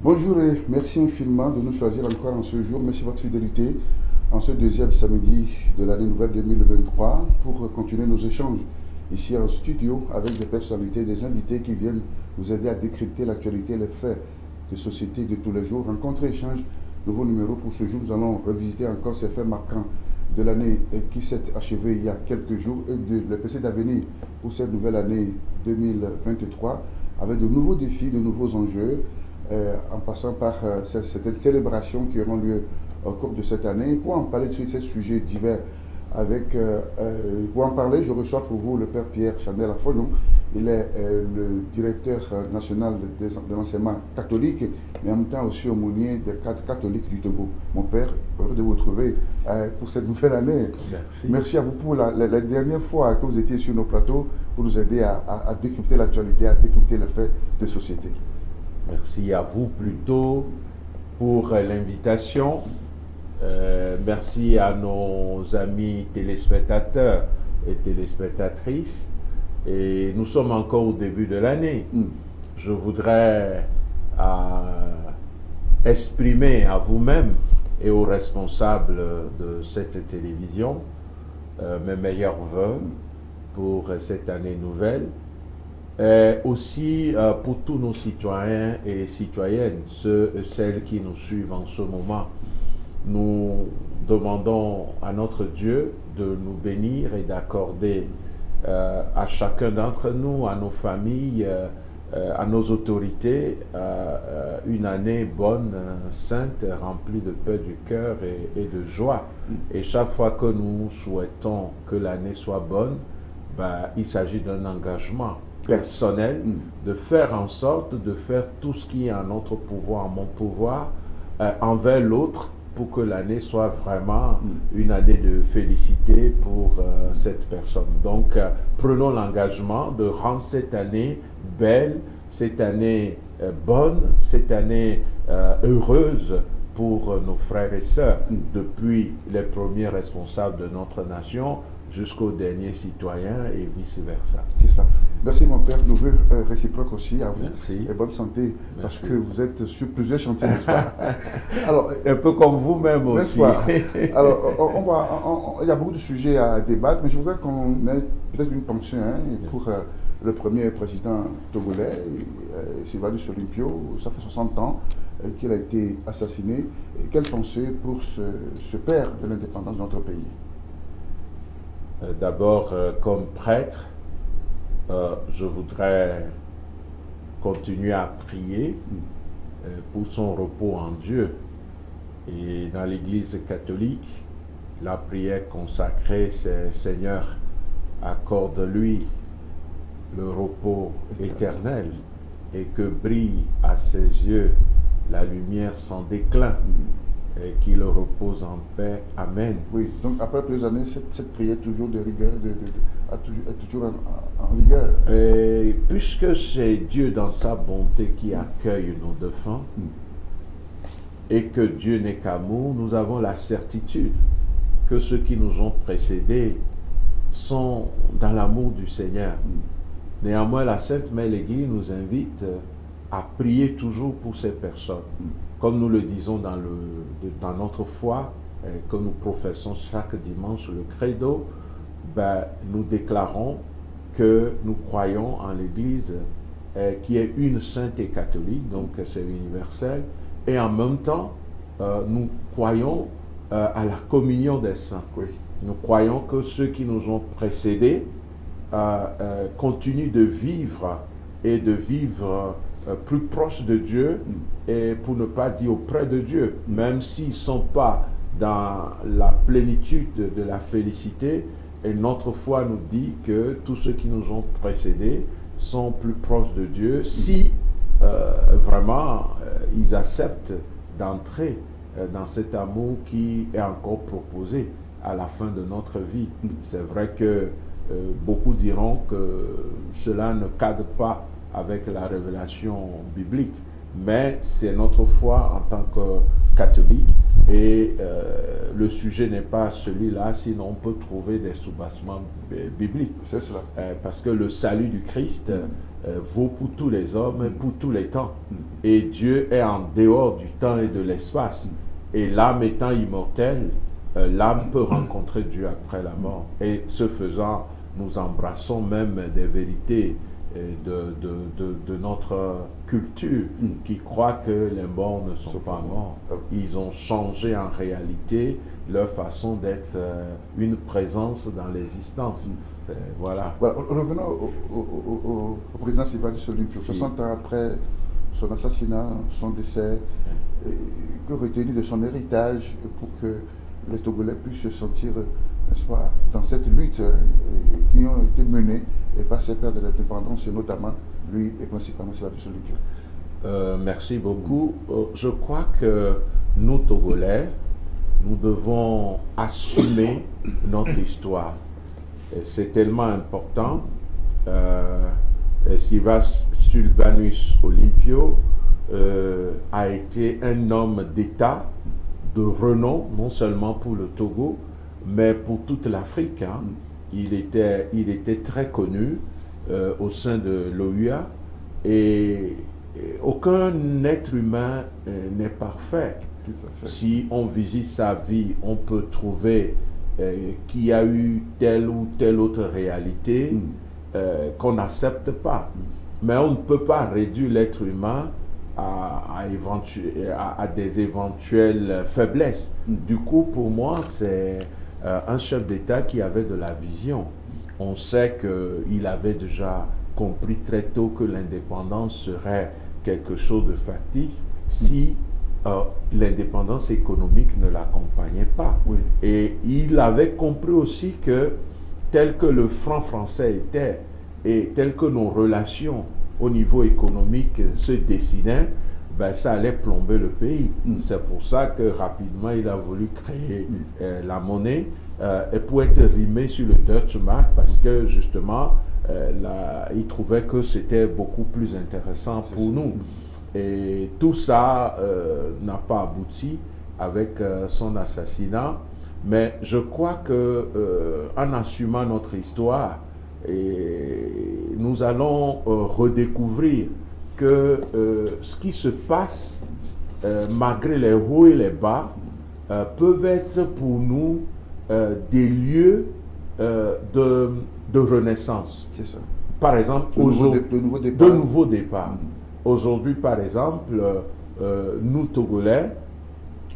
Bonjour et merci infiniment de nous choisir encore en ce jour. Merci de votre fidélité en ce deuxième samedi de l'année nouvelle 2023 pour continuer nos échanges ici en studio avec des personnalités, des invités qui viennent nous aider à décrypter l'actualité, les faits de société de tous les jours. Rencontre, échange, nouveau numéro pour ce jour. Nous allons revisiter encore ces faits marquants de l'année qui s'est achevée il y a quelques jours et de l'EPC d'avenir pour cette nouvelle année 2023 avec de nouveaux défis, de nouveaux enjeux. En passant par certaines célébrations qui auront lieu au cours de cette année. Pour en parler de ces sujets divers, pour en parler, je reçois pour vous le Père Pierre Chandel Affolon. Il est le directeur national de l'enseignement catholique, mais en même temps aussi aumônier des cadres catholiques du Togo. Mon Père, heureux de vous retrouver pour cette nouvelle année. Merci. Merci à vous pour la dernière fois que vous étiez sur nos plateaux pour nous aider à décrypter l'actualité, à décrypter les faits de société. Merci à vous plutôt pour l'invitation. Merci à nos amis téléspectateurs et téléspectatrices. Et nous sommes encore au début de l'année. Je voudrais exprimer à vous-même et aux responsables de cette télévision mes meilleurs vœux pour cette année nouvelle. Aussi pour tous nos citoyens et citoyennes, ceux et celles qui nous suivent en ce moment, nous demandons à notre Dieu de nous bénir et d'accorder à chacun d'entre nous, à nos familles, à nos autorités, une année bonne, sainte, remplie de paix du cœur et de joie. Et chaque fois que nous souhaitons que l'année soit bonne, il s'agit d'un engagement personnel, de faire en sorte de faire tout ce qui est en notre pouvoir, en mon pouvoir, envers l'autre, pour que l'année soit vraiment une année de félicité pour cette personne. Donc, prenons l'engagement de rendre cette année belle, cette année bonne, cette année heureuse pour nos frères et sœurs, depuis les premiers responsables de notre nation jusqu'aux derniers citoyens et vice-versa. C'est ça. Merci mon Père, nos voeux réciproques aussi à vous. Merci. Et bonne santé, parce que vous êtes sur plusieurs chantiers, n'est-ce pas? Alors, un peu comme vous-même aussi. Alors, il y a beaucoup de sujets à débattre, mais je voudrais qu'on ait peut-être une pensée pour le premier président togolais, Sylvanus Olympio. Ça fait 60 ans qu'il a été assassiné. Et quelle pensée pour ce père de l'indépendance de notre pays? D'abord, comme prêtre, je voudrais continuer à prier pour son repos en Dieu. Et dans l'Église catholique, la prière consacrée, c'est Seigneur, accorde-lui le repos éternel et que brille à ses yeux la lumière sans déclin. Et qu'il repose en paix. Amen. Oui, donc après plusieurs années, cette prière toujours de rigueur, est toujours en vigueur. Et puisque c'est Dieu dans sa bonté qui accueille nos défunts, et que Dieu n'est qu'amour, nous avons la certitude que ceux qui nous ont précédés sont dans l'amour du Seigneur. Néanmoins, la Sainte Mère l'Église nous invite à prier toujours pour ces personnes. Comme nous le disons dans notre foi, que nous professons chaque dimanche le credo, nous déclarons que nous croyons en l'Église qui est une sainte et catholique, donc c'est universel, et en même temps, nous croyons à la communion des saints. Oui. Nous croyons que ceux qui nous ont précédés continuent de vivre et de vivre plus proche de Dieu et pour ne pas dire auprès de Dieu, même s'ils ne sont pas dans la plénitude de la félicité. Et notre foi nous dit que tous ceux qui nous ont précédés sont plus proches de Dieu si vraiment ils acceptent d'entrer dans cet amour qui est encore proposé à la fin de notre vie. C'est vrai que beaucoup diront que cela ne cadre pas avec la révélation biblique, mais c'est notre foi en tant que catholique Et le sujet n'est pas celui-là, sinon on peut trouver des soubassements bibliques. C'est cela. Parce que le salut du Christ vaut pour tous les hommes et pour tous les temps. Et Dieu est en dehors du temps et de l'espace. Et l'âme étant immortelle, l'âme peut rencontrer Dieu après la mort. Et ce faisant, nous embrassons même des vérités de notre culture qui croit que les morts ne sont pas morts. Ils ont changé en réalité leur façon d'être une présence dans l'existence. Voilà. Revenons au président Sylvanus Olympio. 60 ans après son assassinat, son décès, que retenir de son héritage pour que les Togolais puissent se sentir, n'est-ce pas, dans cette lutte qui ont été menées par ces pères de l'indépendance, et notamment lui et principalement Sylvanus Olympio. Merci beaucoup. Je crois que nous, Togolais, nous devons assumer notre histoire. C'est tellement important. Sylvanus Olympio a été un homme d'État de renom, non seulement pour le Togo, mais pour toute l'Afrique. Hein. Il était très connu au sein de l'OUA et aucun être humain n'est parfait. Si on visite sa vie, on peut trouver qu'il y a eu telle ou telle autre réalité qu'on n'accepte pas. Mais on ne peut pas réduire l'être humain à des éventuelles faiblesses. Du coup, pour moi, c'est un chef d'État qui avait de la vision. On sait qu'il avait déjà compris très tôt que l'indépendance serait quelque chose de factice si l'indépendance économique ne l'accompagnait pas. Oui. Et il avait compris aussi que tel que le franc français était et tel que nos relations au niveau économique se dessinaient, ben, ça allait plomber le pays. C'est pour ça que rapidement il a voulu créer la monnaie et pour être rimé sur le Deutsche Mark parce que justement il trouvait que c'était beaucoup plus intéressant pour nous. Et tout ça n'a pas abouti avec son assassinat, mais je crois que en assumant notre histoire, nous allons redécouvrir que ce qui se passe, malgré les hauts et les bas, peuvent être pour nous des lieux de renaissance. C'est ça. Par exemple, de nouveaux départs. Aujourd'hui, par exemple, nous, Togolais,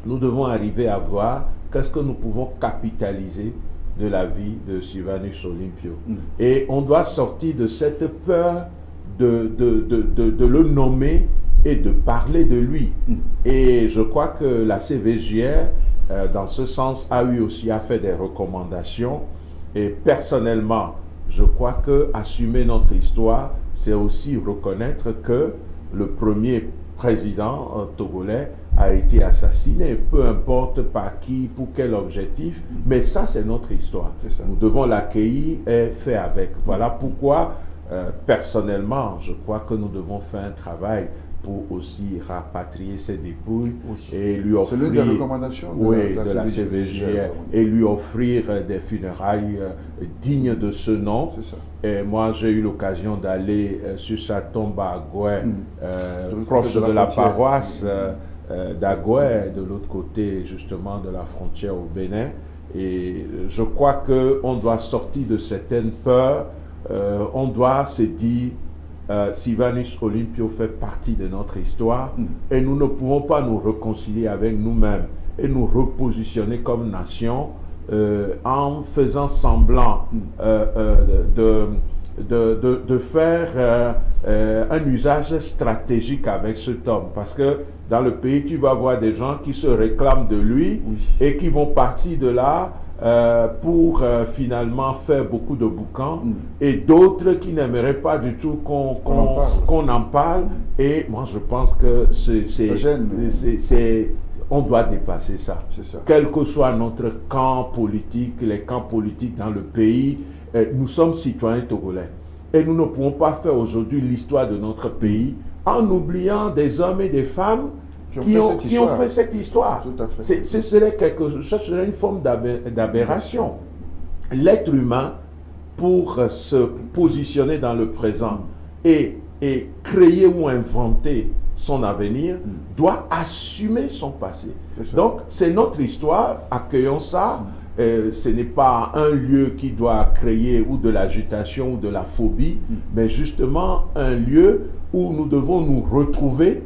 nous devons arriver à voir qu'est-ce que nous pouvons capitaliser de la vie de Sylvanus Olympio. Et on doit sortir de cette peur de le nommer et de parler de lui. Et je crois que la CVJR, dans ce sens, a fait des recommandations. Et personnellement, je crois que assumer notre histoire, c'est aussi reconnaître que le premier président togolais a été assassiné, peu importe par qui, pour quel objectif, mais ça c'est notre histoire. Nous devons l'accueillir et faire avec. Voilà pourquoi, personnellement, je crois que nous devons faire un travail pour aussi rapatrier ses dépouilles et lui offrir... C'est l'une des recommandations de la CVJR et lui offrir des funérailles dignes de ce nom. Ça. Et moi, j'ai eu l'occasion d'aller sur sa tombe à Agoué, proche de la paroisse d'Agoué, de l'autre côté justement de la frontière au Bénin. Et je crois qu'on doit sortir de certaines peurs, on doit se dire... Sylvanus Olympio fait partie de notre histoire et nous ne pouvons pas nous réconcilier avec nous-mêmes et nous repositionner comme nation en faisant semblant de faire un usage stratégique avec cet homme. Parce que dans le pays, tu vas voir des gens qui se réclament de lui et qui vont partir de là pour finalement faire beaucoup de boucans et d'autres qui n'aimeraient pas du tout qu'on en parle. Et moi, je pense que on doit dépasser ça. Quel que soit notre camp politique, les camps politiques dans le pays, nous sommes citoyens togolais. Et nous ne pouvons pas faire aujourd'hui l'histoire de notre pays en oubliant des hommes et des femmes qui ont fait cette histoire. Tout à fait. Ce serait une forme d'aberration. L'être humain, pour se positionner dans le présent et créer ou inventer son avenir, doit assumer son passé. Donc, c'est notre histoire, accueillons ça. Ce n'est pas un lieu qui doit créer ou de l'agitation ou de la phobie, mais justement un lieu où nous devons nous retrouver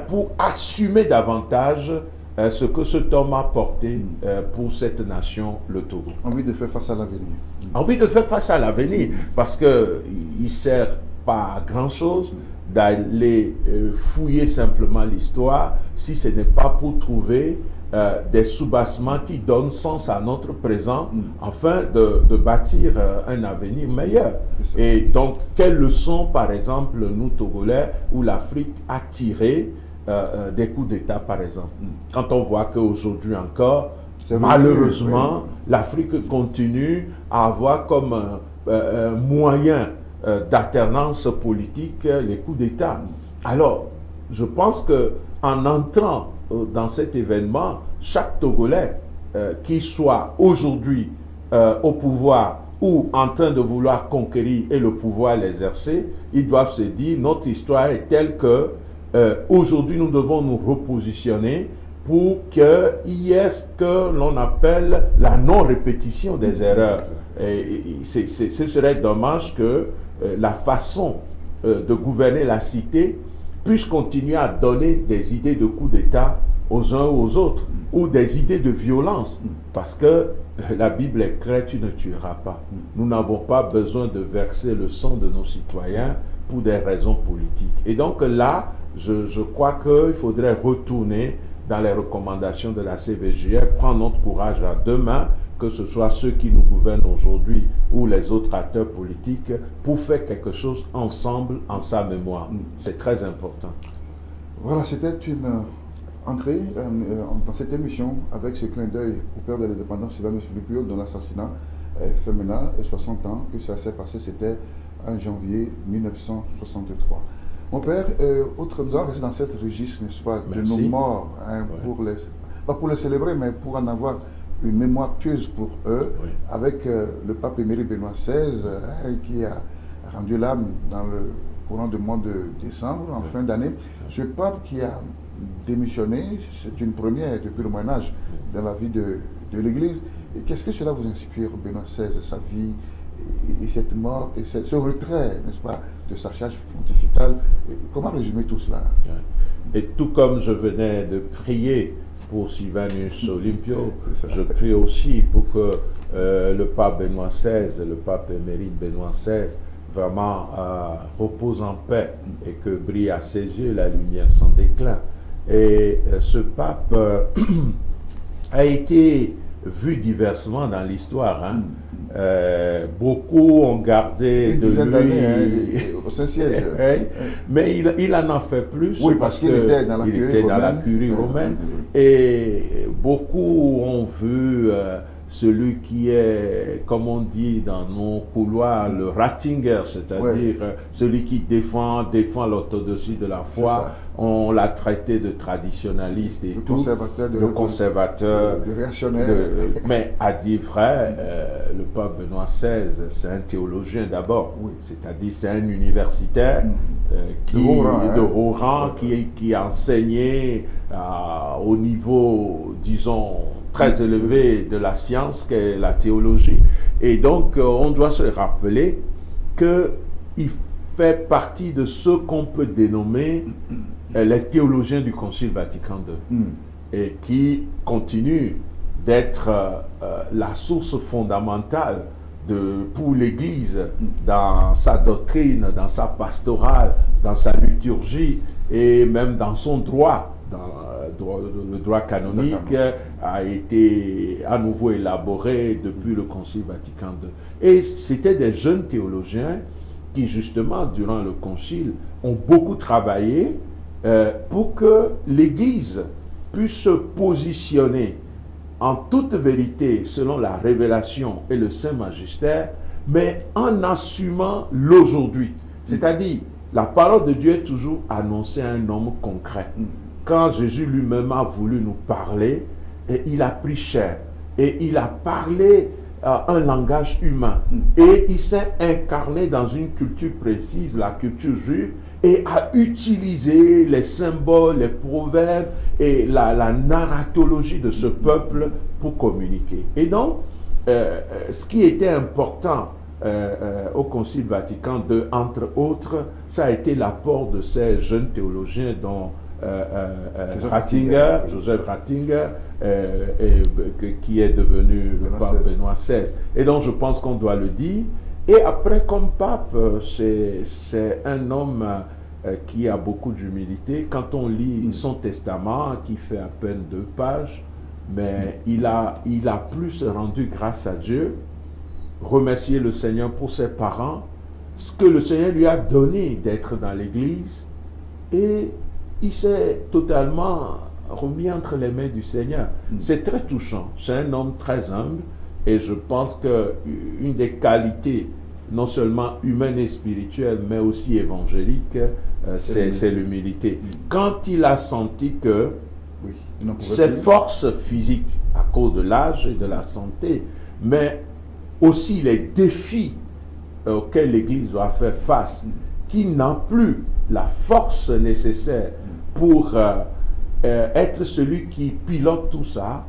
pour assumer davantage ce que cet homme a porté pour cette nation, le Togo. Envie de faire face à l'avenir. Envie de faire face à l'avenir, parce qu'il ne sert pas à grand-chose d'aller fouiller simplement l'histoire si ce n'est pas pour trouver des soubassements qui donnent sens à notre présent afin de bâtir un avenir meilleur. Et donc, quelles leçons, par exemple, nous, Togolais, ou l'Afrique a tiré des coups d'État, par exemple. Quand on voit qu'aujourd'hui encore, malheureusement, l'Afrique continue à avoir comme moyen d'alternance politique les coups d'État. Alors, je pense qu'en entrant dans cet événement, chaque Togolais qui soit aujourd'hui au pouvoir ou en train de vouloir conquérir et le pouvoir l'exercer, ils doivent se dire, notre histoire est telle que aujourd'hui nous devons nous repositionner pour qu'il y ait ce que l'on appelle la non-répétition des erreurs. Et ce serait dommage que la façon de gouverner la cité puisse continuer à donner des idées de coups d'État aux uns ou aux autres, ou des idées de violence, parce que la Bible est claire, tu ne tueras pas. Nous n'avons pas besoin de verser le sang de nos citoyens pour des raisons politiques. Et donc là, je crois qu'il faudrait retourner dans les recommandations de la CVJR, prendre notre courage à deux mains, que ce soit ceux qui nous gouvernent aujourd'hui ou les autres acteurs politiques, pour faire quelque chose ensemble en sa mémoire. C'est très important. Voilà, c'était une entrée dans cette émission avec ce clin d'œil au père de l'indépendance, Sylvanus Lupio, dont l'assassinat fait maintenant 60 ans que ça s'est passé. C'était en janvier 1963. Mon père, nous allons rester dans cette registre, n'est-ce pas, de nos morts, pas pour les célébrer, mais pour en avoir une mémoire pieuse pour eux, avec le pape émérite Benoît XVI, qui a rendu l'âme dans le courant du mois de décembre, en fin d'année. Ce pape qui a démissionné, c'est une première depuis le Moyen-Âge dans la vie de l'Église. Et qu'est-ce que cela vous inspire, Benoît XVI, sa vie et cette mort, et ce retrait, n'est-ce pas, de sa charge pontificale? Comment résumer tout cela? Et tout comme je venais de prier pour Sylvanus Olympio, je prie aussi pour que le pape Benoît XVI, le pape émérite Benoît XVI, vraiment repose en paix et que brille à ses yeux la lumière sans déclin. Et ce pape a été vu diversement dans l'histoire. Beaucoup ont gardé de lui au Saint-Siège. Mais il en a fait plus, parce qu'il était dans la curie romaine. Et beaucoup ont vu celui qui est, comme on dit dans nos couloirs, le Ratzinger, c'est-à-dire celui qui défend l'orthodoxie de la foi. On l'a traité de traditionnaliste et de conservateur, de réactionnaire. Mais à dire vrai, le pape Benoît XVI, c'est un théologien d'abord, c'est-à-dire c'est un universitaire de haut rang qui a enseigné au niveau, disons, très élevé de la science qu'est la théologie. Et donc, on doit se rappeler qu'il fait partie de ceux qu'on peut dénommer les théologiens du Concile Vatican II, et qui continuent d'être la source fondamentale pour l'Église dans sa doctrine, dans sa pastorale, dans sa liturgie et même dans son droit. Le droit canonique a été à nouveau élaboré depuis le Concile Vatican II. Et c'était des jeunes théologiens qui, justement, durant le Concile, ont beaucoup travaillé pour que l'Église puisse se positionner en toute vérité selon la révélation et le Saint Magistère, mais en assumant l'aujourd'hui. C'est-à-dire, la parole de Dieu est toujours annoncée à un homme concret. quand Jésus lui-même a voulu nous parler, et il a pris chair et il a parlé un langage humain et il s'est incarné dans une culture précise, la culture juive, et a utilisé les symboles, les proverbes et la narratologie de ce peuple pour communiquer. Et donc, ce qui était important au Concile Vatican II, entre autres, ça a été l'apport de ces jeunes théologiens dont Joseph Ratzinger, qui est devenu le pape Benoît XVI. Et donc je pense qu'on doit le dire. Et après, comme pape, c'est un homme qui a beaucoup d'humilité. Quand on lit son testament, qui fait à peine 2 pages, mais il a plus rendu grâce à Dieu, remercié le Seigneur pour ses parents, ce que le Seigneur lui a donné d'être dans l'Église, et il s'est totalement remis entre les mains du Seigneur. C'est très touchant. C'est un homme très humble, et je pense qu'une des qualités, non seulement humaine et spirituelle, mais aussi évangélique, c'est l'humilité. Quand il a senti que ses forces physiques, à cause de l'âge et de la santé, mais aussi les défis auxquels l'Église doit faire face, qui n'a plus la force nécessaire pour être celui qui pilote tout ça,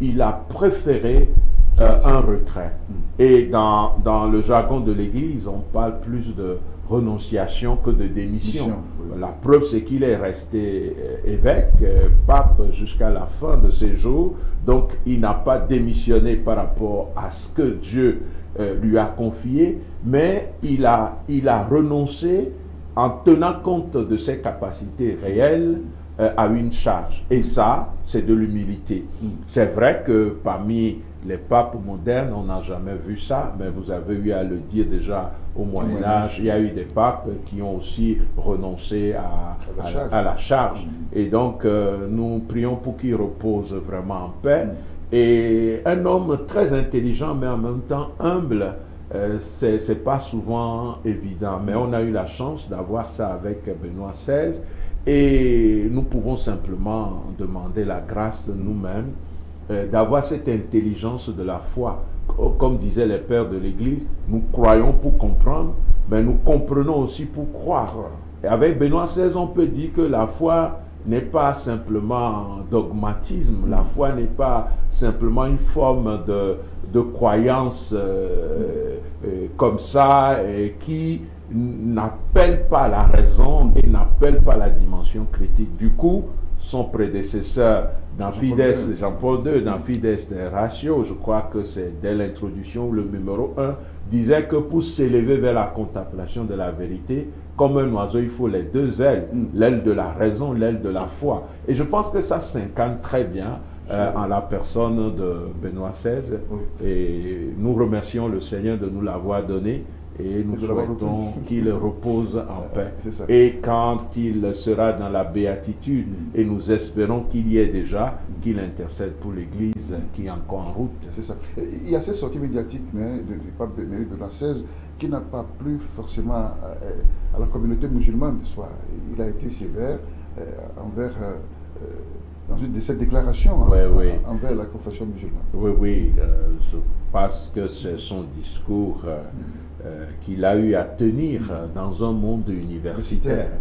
il a préféré un retrait. Et dans le jargon de l'Église, on parle plus de renonciation que de démission. La preuve, c'est qu'il est resté évêque, pape jusqu'à la fin de ses jours. Donc, il n'a pas démissionné par rapport à ce que Dieu lui a confié, mais il a renoncé en tenant compte de ses capacités réelles à une charge. Et ça, c'est de l'humilité. C'est vrai que parmi les papes modernes, on n'a jamais vu ça, mais vous avez eu à le dire déjà au Moyen-Âge, il y a eu des papes qui ont aussi renoncé à la charge. Et donc, nous prions pour qu'il repose vraiment en paix. Et un homme très intelligent, mais en même temps humble, c'est pas souvent évident. Mais on a eu la chance d'avoir ça avec Benoît XVI. Et nous pouvons simplement demander la grâce nous-mêmes d'avoir cette intelligence de la foi. Comme disaient les pères de l'Église, nous croyons pour comprendre, mais nous comprenons aussi pour croire. Et avec Benoît XVI, on peut dire que la foi n'est pas simplement dogmatisme, la foi n'est pas simplement une forme de croyance comme ça, qui n'appelle pas la raison et n'appelle pas la dimension critique. Du coup, son prédécesseur dans Fides, Jean-Paul II, dans Fides Ratio, je crois que c'est dès l'introduction, le numéro 1, disait que pour s'élever vers la contemplation de la vérité, comme un oiseau, il faut les 2 ailes, l'aile de la raison, l'aile de la foi. Et je pense que ça s'incarne très bien en la personne de Benoît XVI. Et nous remercions le Seigneur de nous l'avoir donné. Et nous souhaitons qu'il repose en paix. Et quand il sera dans la béatitude, et nous espérons qu'il y est déjà, qu'il intercède pour l'Église qui est encore en route. C'est ça. Il y a cette sortie médiatique du pape Benoît XVI qui n'a pas plu forcément à la communauté musulmane. Soit il a été sévère envers... dans une de ces déclarations envers la confession musulmane. Je pense que c'est son discours qu'il a eu à tenir dans un monde universitaire.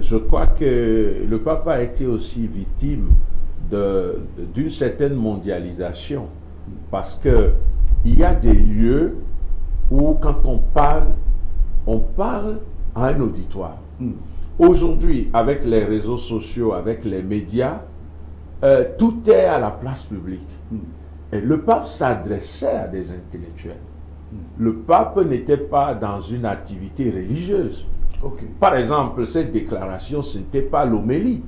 Je crois que le pape a été aussi victime d'une certaine mondialisation, parce que il y a des lieux où quand on parle à un auditoire. Aujourd'hui, avec les réseaux sociaux, avec les médias, tout est à la place publique. Et le pape s'adressait à des intellectuels. Le pape n'était pas dans une activité religieuse. Par exemple, cette déclaration, ce n'était pas l'homélie.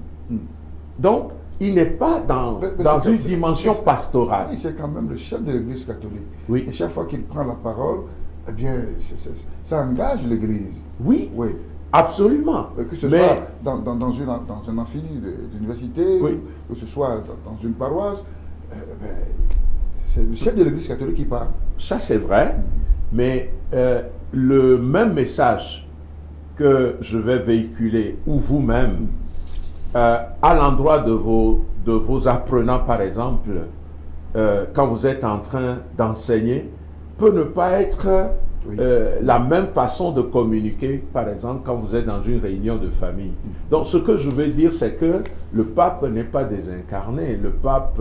Donc, il n'est pas dans une dimension pastorale. C'est quand même le chef de l'Église catholique. Et chaque fois qu'il prend la parole, eh bien, ça engage l'Église. Oui. Absolument. Que ce soit dans un amphi d'université, ou que ce soit dans une paroisse, c'est le chef de l'Église catholique qui parle. Ça, c'est vrai, mais le même message que je vais véhiculer, ou vous-même, à l'endroit de vos apprenants, par exemple, quand vous êtes en train d'enseigner, peut ne pas être la même façon de communiquer, par exemple, quand vous êtes dans une réunion de famille. Donc, ce que je veux dire, c'est que le pape n'est pas désincarné. Le pape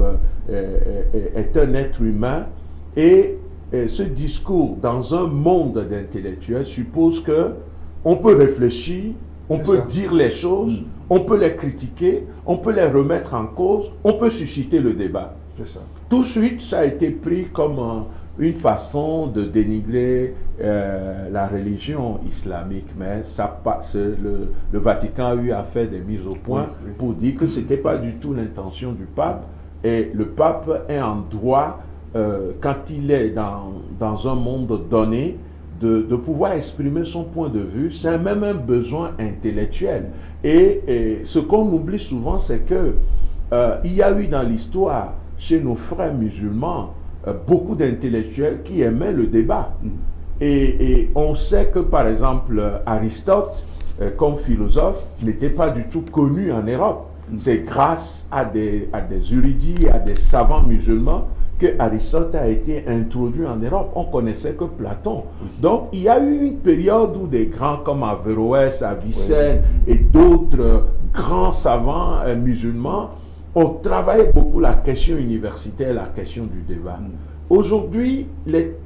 est un être humain et ce discours dans un monde d'intellectuels suppose que on peut réfléchir, on peut dire les choses, on peut les critiquer, on peut les remettre en cause, on peut susciter le débat. Tout de suite, ça a été pris comme une façon de dénigrer la religion islamique, mais le Vatican a eu à faire des mises au point pour dire que ce n'était pas du tout l'intention du pape, et le pape est en droit, quand il est dans un monde donné, de pouvoir exprimer son point de vue. C'est même un besoin intellectuel. Et ce qu'on oublie souvent, c'est que il y a eu dans l'histoire, chez nos frères musulmans, beaucoup d'intellectuels qui aimaient le débat. Et on sait que, par exemple, Aristote, comme philosophe, n'était pas du tout connu en Europe. C'est grâce à des érudits, à des savants musulmans, que Aristote a été introduit en Europe. On connaissait que Platon. Donc, il y a eu une période où des grands comme Averroès, Avicenne et d'autres grands savants musulmans ont travaillé beaucoup la question universitaire, la question du débat. Aujourd'hui,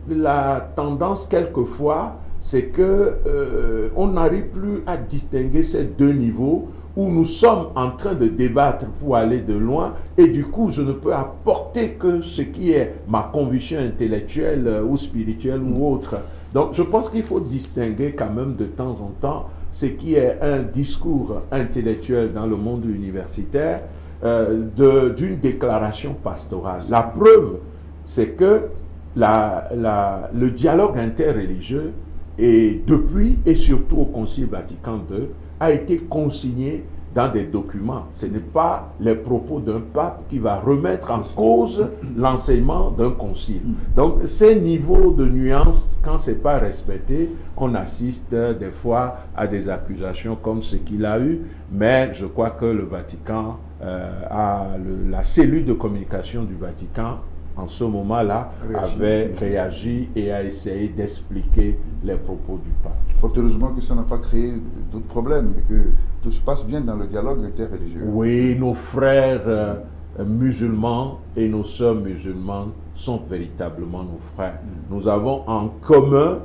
la tendance, quelquefois, c'est que on n'arrive plus à distinguer ces deux niveaux où nous sommes en train de débattre pour aller de loin, et du coup, je ne peux apporter que ce qui est ma conviction intellectuelle ou spirituelle ou autre. Donc, je pense qu'il faut distinguer quand même de temps en temps ce qui est un discours intellectuel dans le monde universitaire d'une déclaration pastorale. La preuve, c'est que le dialogue interreligieux, et depuis et surtout au Concile Vatican II, a été consigné dans des documents. Ce n'est pas les propos d'un pape qui va remettre en cause l'enseignement d'un concile. Donc, ces niveaux de nuances, quand ce n'est pas respecté, on assiste des fois à des accusations comme ce qu'il a eu, mais je crois que le Vatican, la cellule de communication du Vatican, en ce moment-là, avait réagi et a essayé d'expliquer les propos du pape. Fort heureusement que ça n'a pas créé d'autres problèmes, et que tout se passe bien dans le dialogue interreligieux. Oui, nos frères musulmans et nos sœurs musulmanes sont véritablement nos frères. Nous avons en commun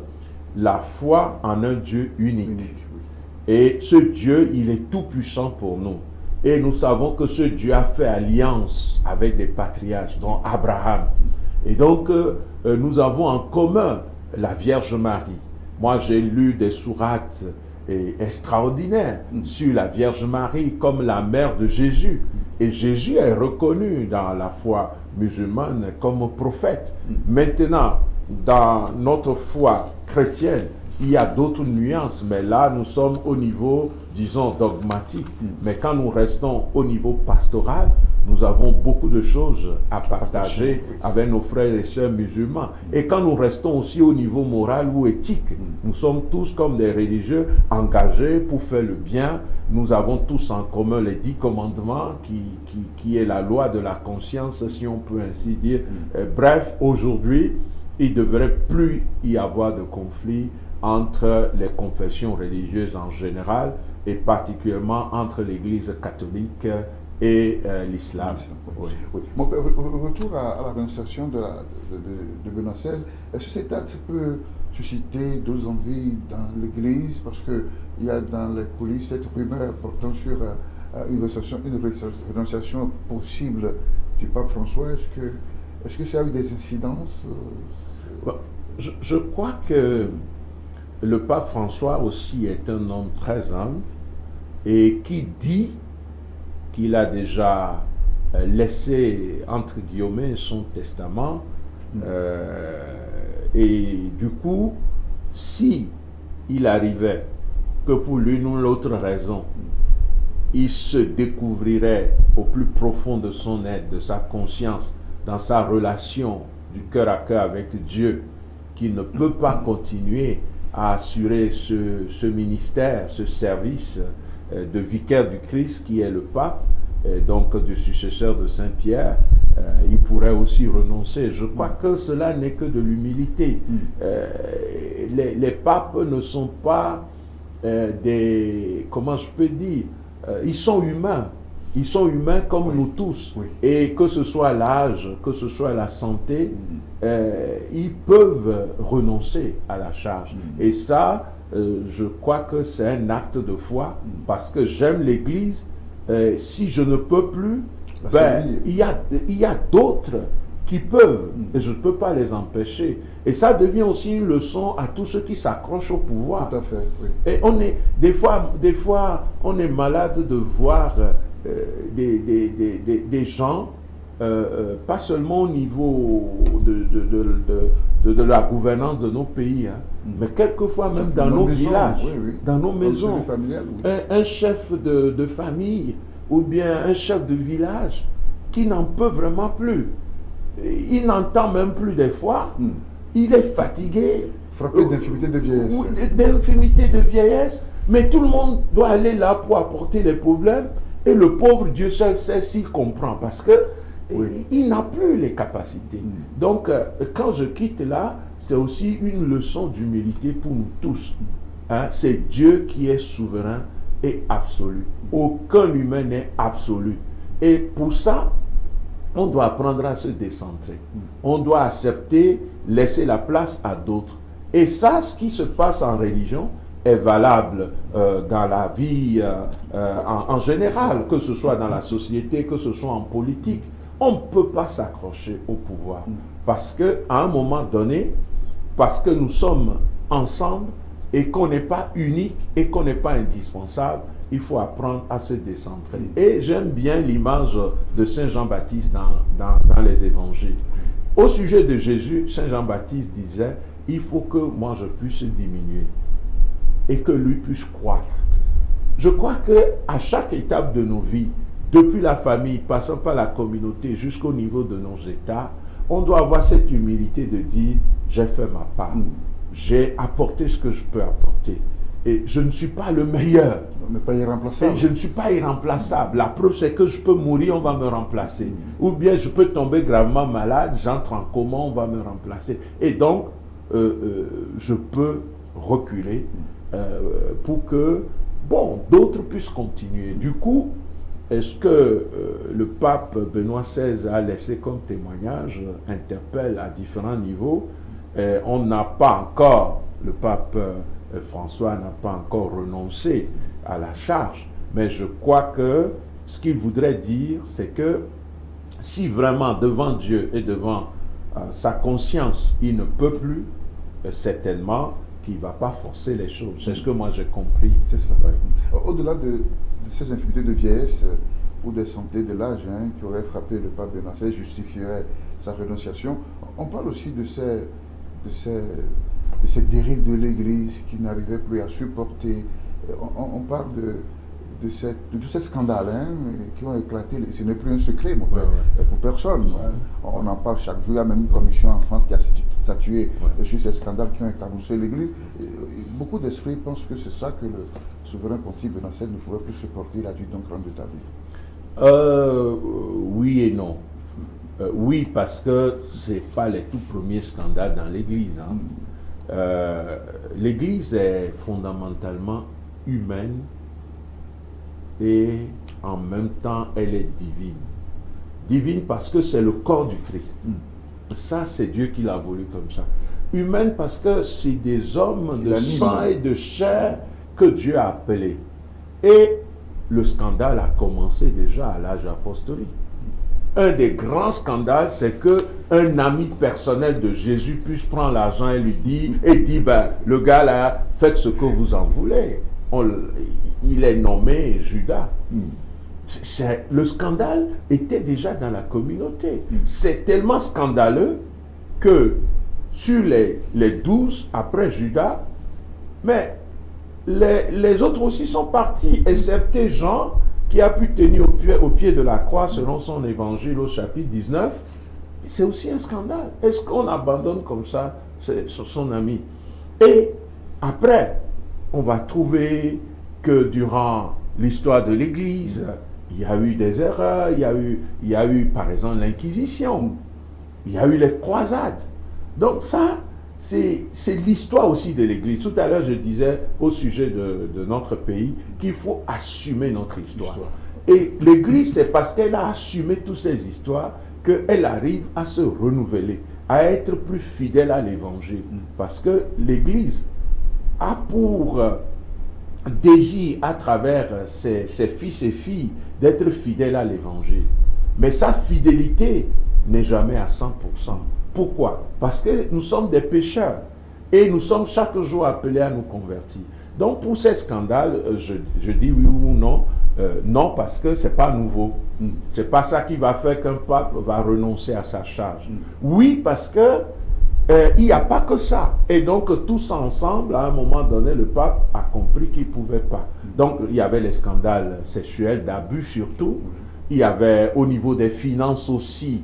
la foi en un Dieu unique. Et ce Dieu, il est tout puissant pour nous. Et nous savons que ce Dieu a fait alliance avec des patriarches, dont Abraham. Et donc, nous avons en commun la Vierge Marie. Moi, j'ai lu des sourates extraordinaires sur la Vierge Marie comme la mère de Jésus. Et Jésus est reconnu dans la foi musulmane comme prophète. Maintenant, dans notre foi chrétienne, il y a d'autres nuances, mais là, nous sommes au niveau, disons, dogmatique. Mais quand nous restons au niveau pastoral, nous avons beaucoup de choses à partager avec nos frères et sœurs musulmans. Et quand nous restons aussi au niveau moral ou éthique, nous sommes tous comme des religieux engagés pour faire le bien. Nous avons tous en commun les 10 commandements qui est la loi de la conscience, si on peut ainsi dire. Bref, aujourd'hui, il ne devrait plus y avoir de conflit entre les confessions religieuses en général et particulièrement entre l'Église catholique et l'islam. Bon, retour à la rénonciation de Benoît XVI, est-ce que cette date peut susciter d'autres envies dans l'Église? Parce qu'il y a dans les coulisses cette rumeur portant sur une rénonciation possible du pape François. Est-ce que ça a eu des incidences? Je crois que le pape François aussi est un homme très humble et qui dit qu'il a déjà laissé, entre guillemets, son testament. Et du coup, si il arrivait que pour l'une ou l'autre raison, il se découvrirait au plus profond de son être, de sa conscience, dans sa relation du cœur à cœur avec Dieu, qu'il ne peut pas continuer à assurer ce ministère, ce service de vicaire du Christ qui est le pape, donc du successeur de Saint-Pierre, il pourrait aussi renoncer. Je crois que cela n'est que de l'humilité. Les papes ne sont pas comment je peux dire, ils sont humains. Ils sont humains comme nous tous. Et que ce soit l'âge, que ce soit la santé, ils peuvent renoncer à la charge. Et ça, je crois que c'est un acte de foi, parce que j'aime l'Église. Si je ne peux plus, il y a d'autres qui peuvent, et je ne peux pas les empêcher. Et ça devient aussi une leçon à tous ceux qui s'accrochent au pouvoir. Tout à fait, oui. Et des fois, on est malade de voir des gens, pas seulement au niveau de la gouvernance de nos pays, mais quelquefois même dans nos villages, dans nos maisons. Un chef de famille ou bien un chef de village qui n'en peut vraiment plus. Il n'entend même plus des fois. Il est fatigué. Frappé d'infirmité de vieillesse. D'infirmité de vieillesse. Mais tout le monde doit aller là pour apporter les problèmes. Et le pauvre Dieu seul sait s'il comprend. Parce que il n'a plus les capacités. Donc, quand je quitte là, c'est aussi une leçon d'humilité pour nous tous. C'est Dieu qui est souverain et absolu. Aucun humain n'est absolu. Et pour ça, on doit apprendre à se décentrer. On doit accepter, laisser la place à d'autres. Et ça, ce qui se passe en religion est valable dans la vie en général, que ce soit dans la société, que ce soit en politique. On ne peut pas s'accrocher au pouvoir. Parce qu'à un moment donné, parce que nous sommes ensemble et qu'on n'est pas unique et qu'on n'est pas indispensable, il faut apprendre à se décentrer. Et j'aime bien l'image de Saint Jean-Baptiste dans les évangiles. Au sujet de Jésus, Saint Jean-Baptiste disait, il faut que moi je puisse diminuer et que lui puisse croître. Je crois qu'à chaque étape de nos vies, depuis la famille, passant par la communauté jusqu'au niveau de nos États, on doit avoir cette humilité de dire, j'ai fait ma part, j'ai apporté ce que je peux apporter. Et je ne suis pas le meilleur. On n'est pas irremplaçable. Et je ne suis pas irremplaçable. La preuve, c'est que je peux mourir, on va me remplacer. Ou bien je peux tomber gravement malade, j'entre en coma, on va me remplacer. Et donc, je peux reculer pour que, d'autres puissent continuer. Du coup, est-ce que le pape Benoît XVI a laissé comme témoignage interpelle à différents niveaux. On n'a pas encore, le pape François n'a pas encore renoncé à la charge, mais je crois que ce qu'il voudrait dire, c'est que si vraiment devant Dieu et devant sa conscience, il ne peut plus, certainement qu'il ne va pas forcer les choses. C'est ce que moi j'ai compris. C'est ça. Oui. Au-delà de ces infirmités de vieillesse ou de santé de l'âge qui auraient frappé le pape Benoît XVI, justifierait sa renonciation, on parle aussi de ces dérives de l'Église qui n'arrivaient plus à supporter. On parle de tous ces scandales qui ont éclaté. Ce n'est plus un secret, mon père, pour personne. On en parle chaque jour. Il y a même une commission en France qui a statué sur ces scandales qui ont éclaboussé l'Église. Beaucoup d'esprits pensent que c'est ça que le souverain pontife Benoît XVI ne pouvait plus supporter. Il a dû donc rendre ta vie. Oui et non. Oui, parce que ce n'est pas les tout premiers scandales dans l'Église. L'Église est fondamentalement humaine et en même temps elle est divine. Divine parce que c'est le corps du Christ. Ça, c'est Dieu qui l'a voulu comme ça. Humaine parce que c'est des hommes de sang et de chair que Dieu a appelés. Et le scandale a commencé déjà à l'âge apostolique. Un des grands scandales, c'est qu'un ami personnel de Jésus puisse prendre l'argent et lui dire, le gars là, faites ce que vous en voulez. Il est nommé Judas. Le scandale était déjà dans la communauté. C'est tellement scandaleux que sur les 12 après Judas, mais les autres aussi sont partis, excepté Jean, qui a pu tenir au pied de la croix selon son évangile au chapitre 19. C'est aussi un scandale. Est-ce qu'on abandonne comme ça son ami? Et après, on va trouver que durant l'histoire de l'Église, il y a eu des erreurs, il y a eu par exemple l'Inquisition, il y a eu les croisades. Donc ça, c'est l'histoire aussi de l'Église. Tout à l'heure, je disais au sujet de notre pays qu'il faut assumer notre histoire. Et l'Église, c'est parce qu'elle a assumé toutes ces histoires qu'elle arrive à se renouveler, à être plus fidèle à l'Évangile. Parce que l'Église a pour désir, à travers ses fils et filles, d'être fidèle à l'Évangile. Mais sa fidélité n'est jamais à 100%. Pourquoi? Parce que nous sommes des pécheurs et nous sommes chaque jour appelés à nous convertir. Donc pour ces scandales, je dis oui ou non. Non, parce que ce n'est pas nouveau. Ce n'est pas ça qui va faire qu'un pape va renoncer à sa charge. Oui, parce que il n'y a pas que ça. Et donc, tous ensemble, à un moment donné, le pape a compris qu'il ne pouvait pas. Donc, il y avait les scandales sexuels, d'abus surtout. Il y avait au niveau des finances aussi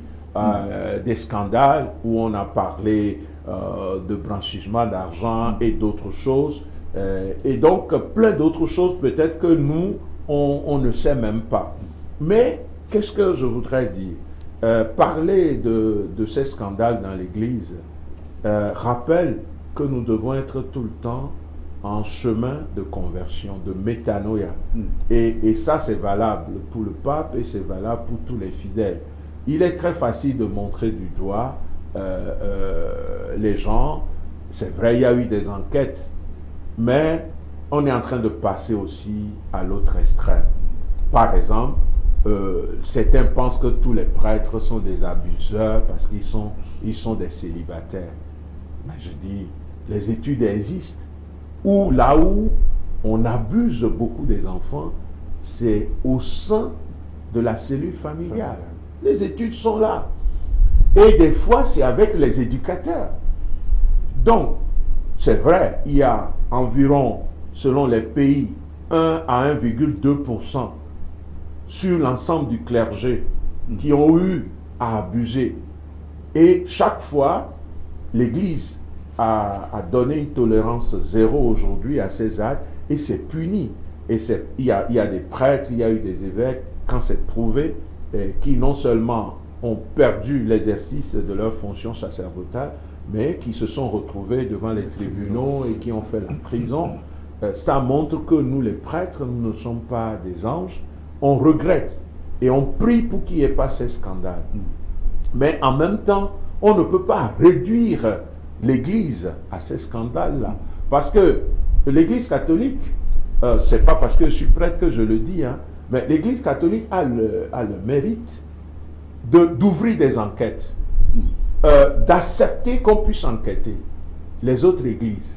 des scandales où on a parlé de blanchiment d'argent et d'autres choses. Et donc, plein d'autres choses peut-être que nous, on ne sait même pas. Mais qu'est-ce que je voudrais dire? Parler de ces scandales dans l'Église rappelle que nous devons être tout le temps en chemin de conversion, de métanoïa. Et ça, c'est valable pour le pape et c'est valable pour tous les fidèles. Il est très facile de montrer du doigt les gens. C'est vrai, il y a eu des enquêtes, mais on est en train de passer aussi à l'autre extrême. Par exemple, certains pensent que tous les prêtres sont des abuseurs parce qu'ils sont des célibataires. Mais je dis, les études existent. Où là où on abuse beaucoup des enfants, c'est au sein de la cellule familiale. Les études sont là. Et des fois, c'est avec les éducateurs. Donc, c'est vrai, il y a environ, selon les pays, 1 à 1,2% sur l'ensemble du clergé qui ont eu à abuser. Et chaque fois, l'Église a donné une tolérance zéro aujourd'hui à ces actes et c'est puni. Et il y a des prêtres, il y a eu des évêques, quand c'est prouvé, qui non seulement ont perdu l'exercice de leur fonction sacerdotale, mais qui se sont retrouvés devant les tribunaux et qui ont fait la prison. Ça montre que nous, les prêtres, nous ne sommes pas des anges. On regrette et on prie pour qu'il n'y ait pas ces scandales. Mais en même temps, on ne peut pas réduire l'Église à ces scandales-là. Parce que l'Église catholique, c'est pas parce que je suis prêtre que je le dis, hein, mais l'Église catholique a le mérite d'ouvrir des enquêtes, d'accepter qu'on puisse enquêter les autres églises.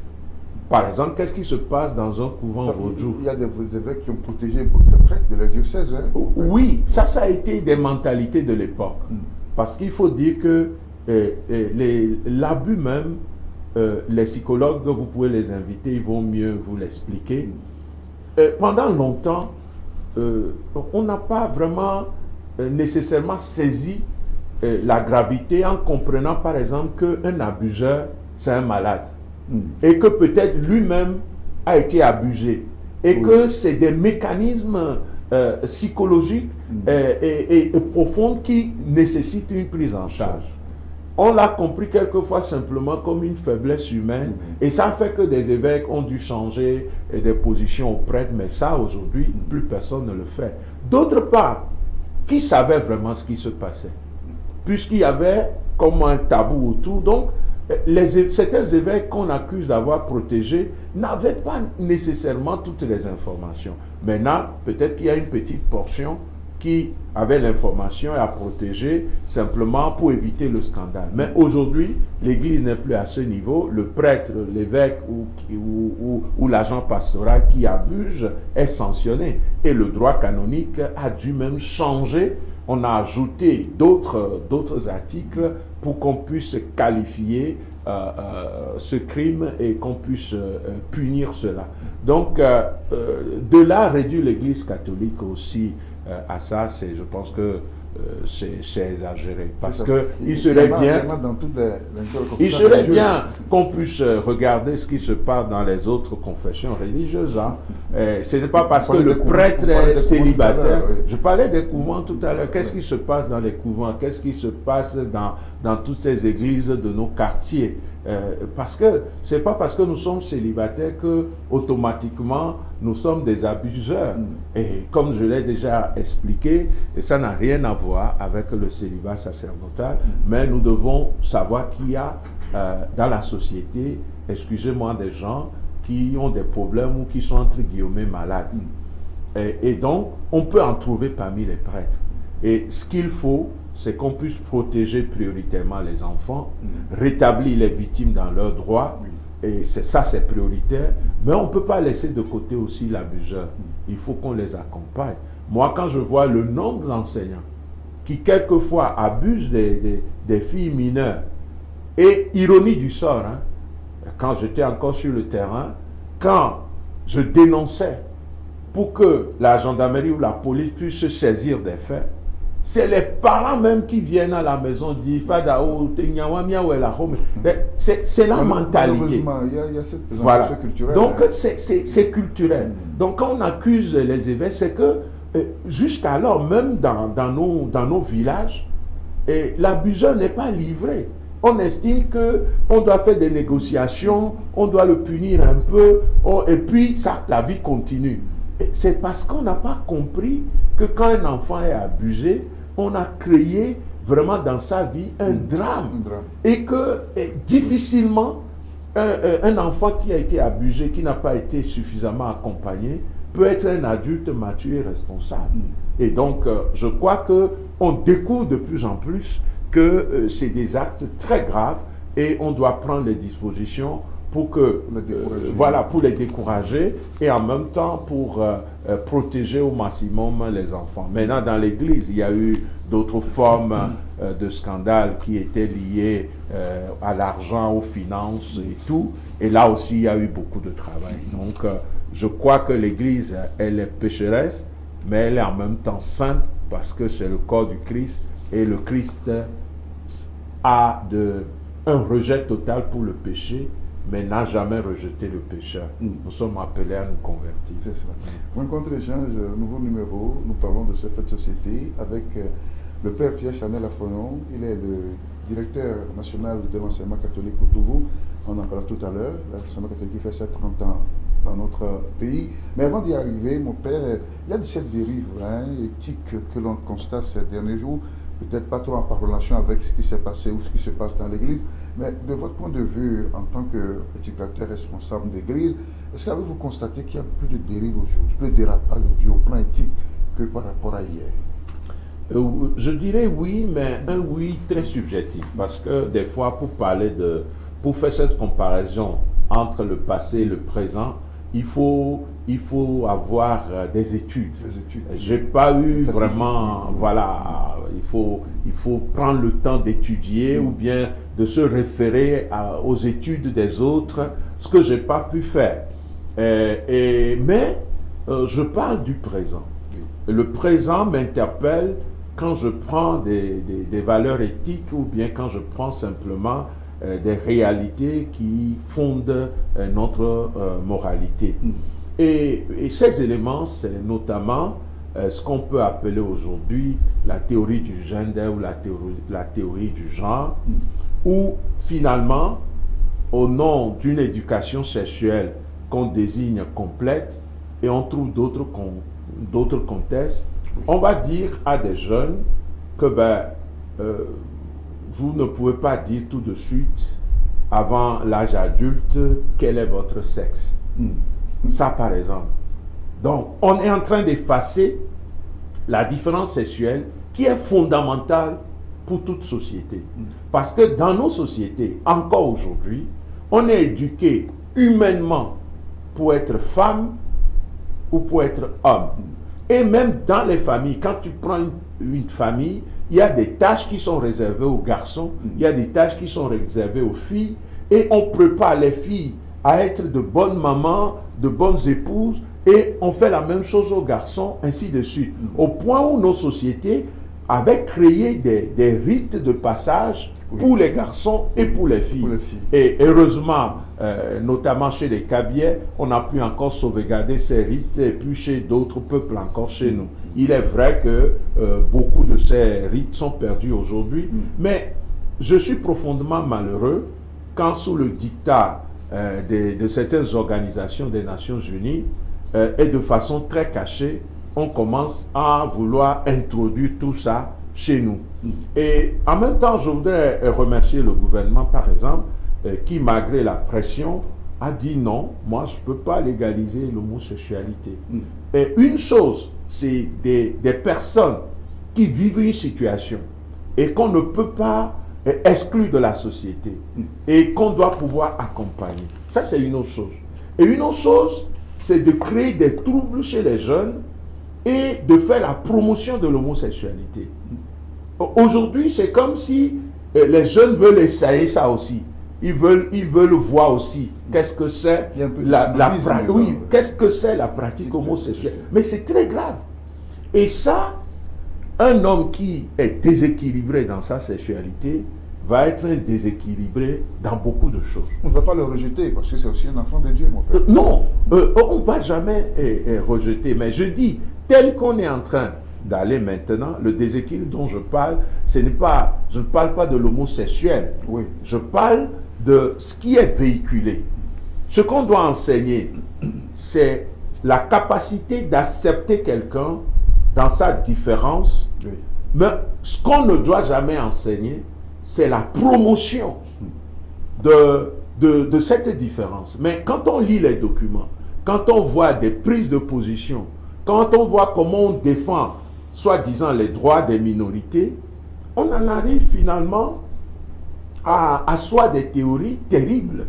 Par exemple, qu'est-ce qui se passe dans un couvent vaudou? Il y a des évêques qui ont protégé beaucoup de prêtres de leur diocèse. Hein? Oui, ça a été des mentalités de l'époque. Parce qu'il faut dire que l'abus même, les psychologues, vous pouvez les inviter, ils vont mieux vous l'expliquer. Pendant longtemps, on n'a pas vraiment nécessairement saisi la gravité en comprenant par exemple qu'un abuseur, c'est un malade. Et que peut-être lui-même a été abusé. Et que c'est des mécanismes psychologiques et profonds qui nécessitent une prise en charge. On l'a compris quelquefois simplement comme une faiblesse humaine. Et ça fait que des évêques ont dû changer des positions aux prêtres. Mais ça, aujourd'hui, plus personne ne le fait. D'autre part, qui savait vraiment ce qui se passait? Puisqu'il y avait comme un tabou autour. Donc, certains évêques qu'on accuse d'avoir protégés n'avaient pas nécessairement toutes les informations. Maintenant, peut-être qu'il y a une petite portion qui avait l'information et a protégé simplement pour éviter le scandale. Mais aujourd'hui, l'Église n'est plus à ce niveau. Le prêtre, l'évêque ou l'agent pastoral qui abuse est sanctionné. Et le droit canonique a dû même changer. On a ajouté d'autres articles pour qu'on puisse qualifier ce crime et qu'on puisse punir cela. Donc, de là, réduire l'Église catholique aussi à ça, je pense que c'est exagéré. Parce qu'il serait bien qu'on puisse regarder ce qui se passe dans les autres confessions religieuses. Hein. Ce n'est pas parce que le prêtre est célibataire. Je parlais des couvents tout à l'heure. Qu'est-ce qui se passe dans les couvents? Qu'est-ce qui se passe dans toutes ces églises de nos quartiers? Parce que ce n'est pas parce que nous sommes célibataires que automatiquement nous sommes des abuseurs. Et comme je l'ai déjà expliqué, et ça n'a rien à voir avec le célibat sacerdotal, mais nous devons savoir qu'il y a dans la société, excusez-moi, des gens qui ont des problèmes ou qui sont entre guillemets malades. Et donc, on peut en trouver parmi les prêtres. Et ce qu'il faut, c'est qu'on puisse protéger prioritairement les enfants, rétablir les victimes dans leurs droits, et c'est prioritaire, mais on ne peut pas laisser de côté aussi l'abuseur. Il faut qu'on les accompagne. Moi, quand je vois le nombre d'enseignants qui quelquefois abusent des filles mineures, et ironie du sort, hein, quand j'étais encore sur le terrain, quand je dénonçais pour que la gendarmerie ou la police puisse se saisir des faits, c'est les parents même qui viennent à la maison dire c'est la mentalité. Il y a cette présentation culturelle. Donc c'est culturel. Donc quand on accuse les évêques, c'est que jusqu'alors, même dans nos villages, l'abuseur n'est pas livré. On estime qu'on doit faire des négociations, on doit le punir un peu, et puis ça, la vie continue. C'est parce qu'on n'a pas compris que quand un enfant est abusé, on a créé vraiment dans sa vie un drame. Et que difficilement, un enfant qui a été abusé, qui n'a pas été suffisamment accompagné, peut être un adulte mature et responsable. Et donc, je crois qu'on découvre de plus en plus que c'est des actes très graves et on doit prendre les dispositions pour pour les décourager et en même temps pour protéger au maximum les enfants. Maintenant, dans l'Église, il y a eu d'autres formes de scandales qui étaient liées à l'argent, aux finances et tout. Et là aussi, il y a eu beaucoup de travail. Donc, je crois que l'Église, elle est pécheresse, mais elle est en même temps sainte parce que c'est le corps du Christ. Et le Christ a un rejet total pour le péché, mais n'a jamais rejeté le pécheur. Nous sommes appelés à nous convertir. C'est cela. Rencontre échange, nouveau numéro. Nous parlons de ce fait de société avec le père Pierre Chanel Afoyon. Il est le directeur national de l'enseignement catholique au Togo. On en parlera tout à l'heure. L'enseignement catholique qui fait ses 30 ans dans notre pays. Mais avant d'y arriver, mon père, il y a cette dérive éthique que l'on constate ces derniers jours. Peut-être pas trop en relation avec ce qui s'est passé ou ce qui se passe dans l'Église, mais de votre point de vue, en tant qu'éducateur responsable d'Église, est-ce qu'avez-vous constaté qu'il y a plus de dérives aujourd'hui, plus de dérapage au plan éthique que par rapport à hier? Je dirais oui, mais un oui très subjectif, parce que des fois, pour faire cette comparaison entre le passé et le présent, il faut avoir des études. J'ai pas eu vraiment, voilà, il faut prendre le temps d'étudier ou bien de se référer aux études des autres, ce que j'ai pas pu faire. Mais je parle du présent. Le présent m'interpelle quand je prends des valeurs éthiques ou bien quand je prends simplement des réalités qui fondent notre moralité. Et ces éléments, c'est notamment ce qu'on peut appeler aujourd'hui la théorie du gender ou la théorie du genre, où finalement, au nom d'une éducation sexuelle qu'on désigne complète, et on trouve d'autres contextes, on va dire à des jeunes que vous ne pouvez pas dire tout de suite, avant l'âge adulte, quel est votre sexe. Ça, par exemple. Donc, on est en train d'effacer la différence sexuelle qui est fondamentale pour toute société. Parce que dans nos sociétés, encore aujourd'hui, on est éduqué humainement pour être femme ou pour être homme. Et même dans les familles, quand tu prends une famille, il y a des tâches qui sont réservées aux garçons, il y a des tâches qui sont réservées aux filles, et on prépare les filles à être de bonnes mamans, de bonnes épouses, et on fait la même chose aux garçons, ainsi de suite. Au point où nos sociétés avaient créé des rites de passage pour les garçons et pour les filles. Et heureusement, notamment chez les Kabyais, on a pu encore sauvegarder ces rites, et puis chez d'autres peuples encore chez nous. Il est vrai que beaucoup de ces rites sont perdus aujourd'hui, mais je suis profondément malheureux quand sous le dictat de certaines organisations des Nations Unies et de façon très cachée, on commence à vouloir introduire tout ça chez nous. Et en même temps, je voudrais remercier le gouvernement, par exemple, qui, malgré la pression, a dit non, moi je ne peux pas légaliser l'homosexualité. Et une chose, c'est des personnes qui vivent une situation et qu'on ne peut pas exclure de la société et qu'on doit pouvoir accompagner. Ça, c'est une autre chose. Et une autre chose, c'est de créer des troubles chez les jeunes et de faire la promotion de l'homosexualité. Aujourd'hui, c'est comme si les jeunes veulent essayer ça aussi. Ils veulent voir aussi qu'est-ce que c'est qu'est-ce que c'est la pratique homosexuelle. Mais c'est très grave. Et ça, un homme qui est déséquilibré dans sa sexualité va être déséquilibré dans beaucoup de choses. On ne va pas le rejeter parce que c'est aussi un enfant de Dieu, mon père. Non, on ne va jamais rejeter. Mais je dis, tel qu'on est en train d'aller maintenant, le déséquilibre dont je parle, je ne parle pas de l'homosexuel. Oui. Je parle de ce qui est véhiculé. Ce qu'on doit enseigner, c'est la capacité d'accepter quelqu'un dans sa différence. Oui. Mais ce qu'on ne doit jamais enseigner, c'est la promotion de cette différence. Mais quand on lit les documents, quand on voit des prises de position, quand on voit comment on défend, soi-disant, les droits des minorités, on en arrive finalement à asseoir des théories terribles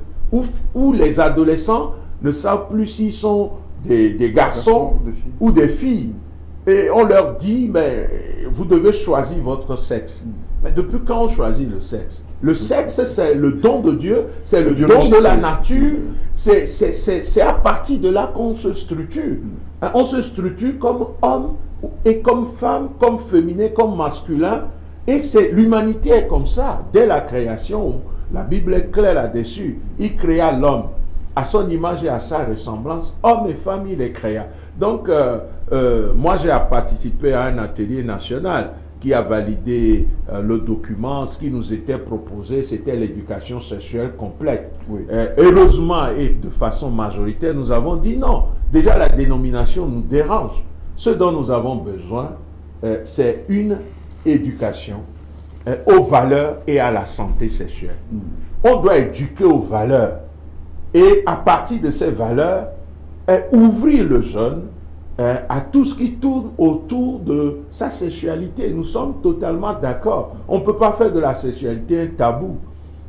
où les adolescents ne savent plus s'ils sont des garçons ou des filles. Et on leur dit, mais vous devez choisir votre sexe. Mais depuis quand on choisit le sexe? Le sexe, c'est le don de Dieu, c'est le don de la nature. C'est à partir de là qu'on se structure. On se structure comme homme et comme femme, comme féminin, comme masculin. Et l'humanité est comme ça. Dès la création, la Bible est claire là-dessus. Il créa l'homme à son image et à sa ressemblance. Homme et femme, il les créa. Donc, moi, j'ai participé à un atelier national qui a validé le document. Ce qui nous était proposé, c'était l'éducation sexuelle complète. Oui. Heureusement et de façon majoritaire, nous avons dit non. Déjà, la dénomination nous dérange. Ce dont nous avons besoin, c'est une éducation aux valeurs et à la santé sexuelle. On doit éduquer aux valeurs et à partir de ces valeurs, ouvrir le jeune à tout ce qui tourne autour de sa sexualité. Nous sommes totalement d'accord. On ne peut pas faire de la sexualité un tabou.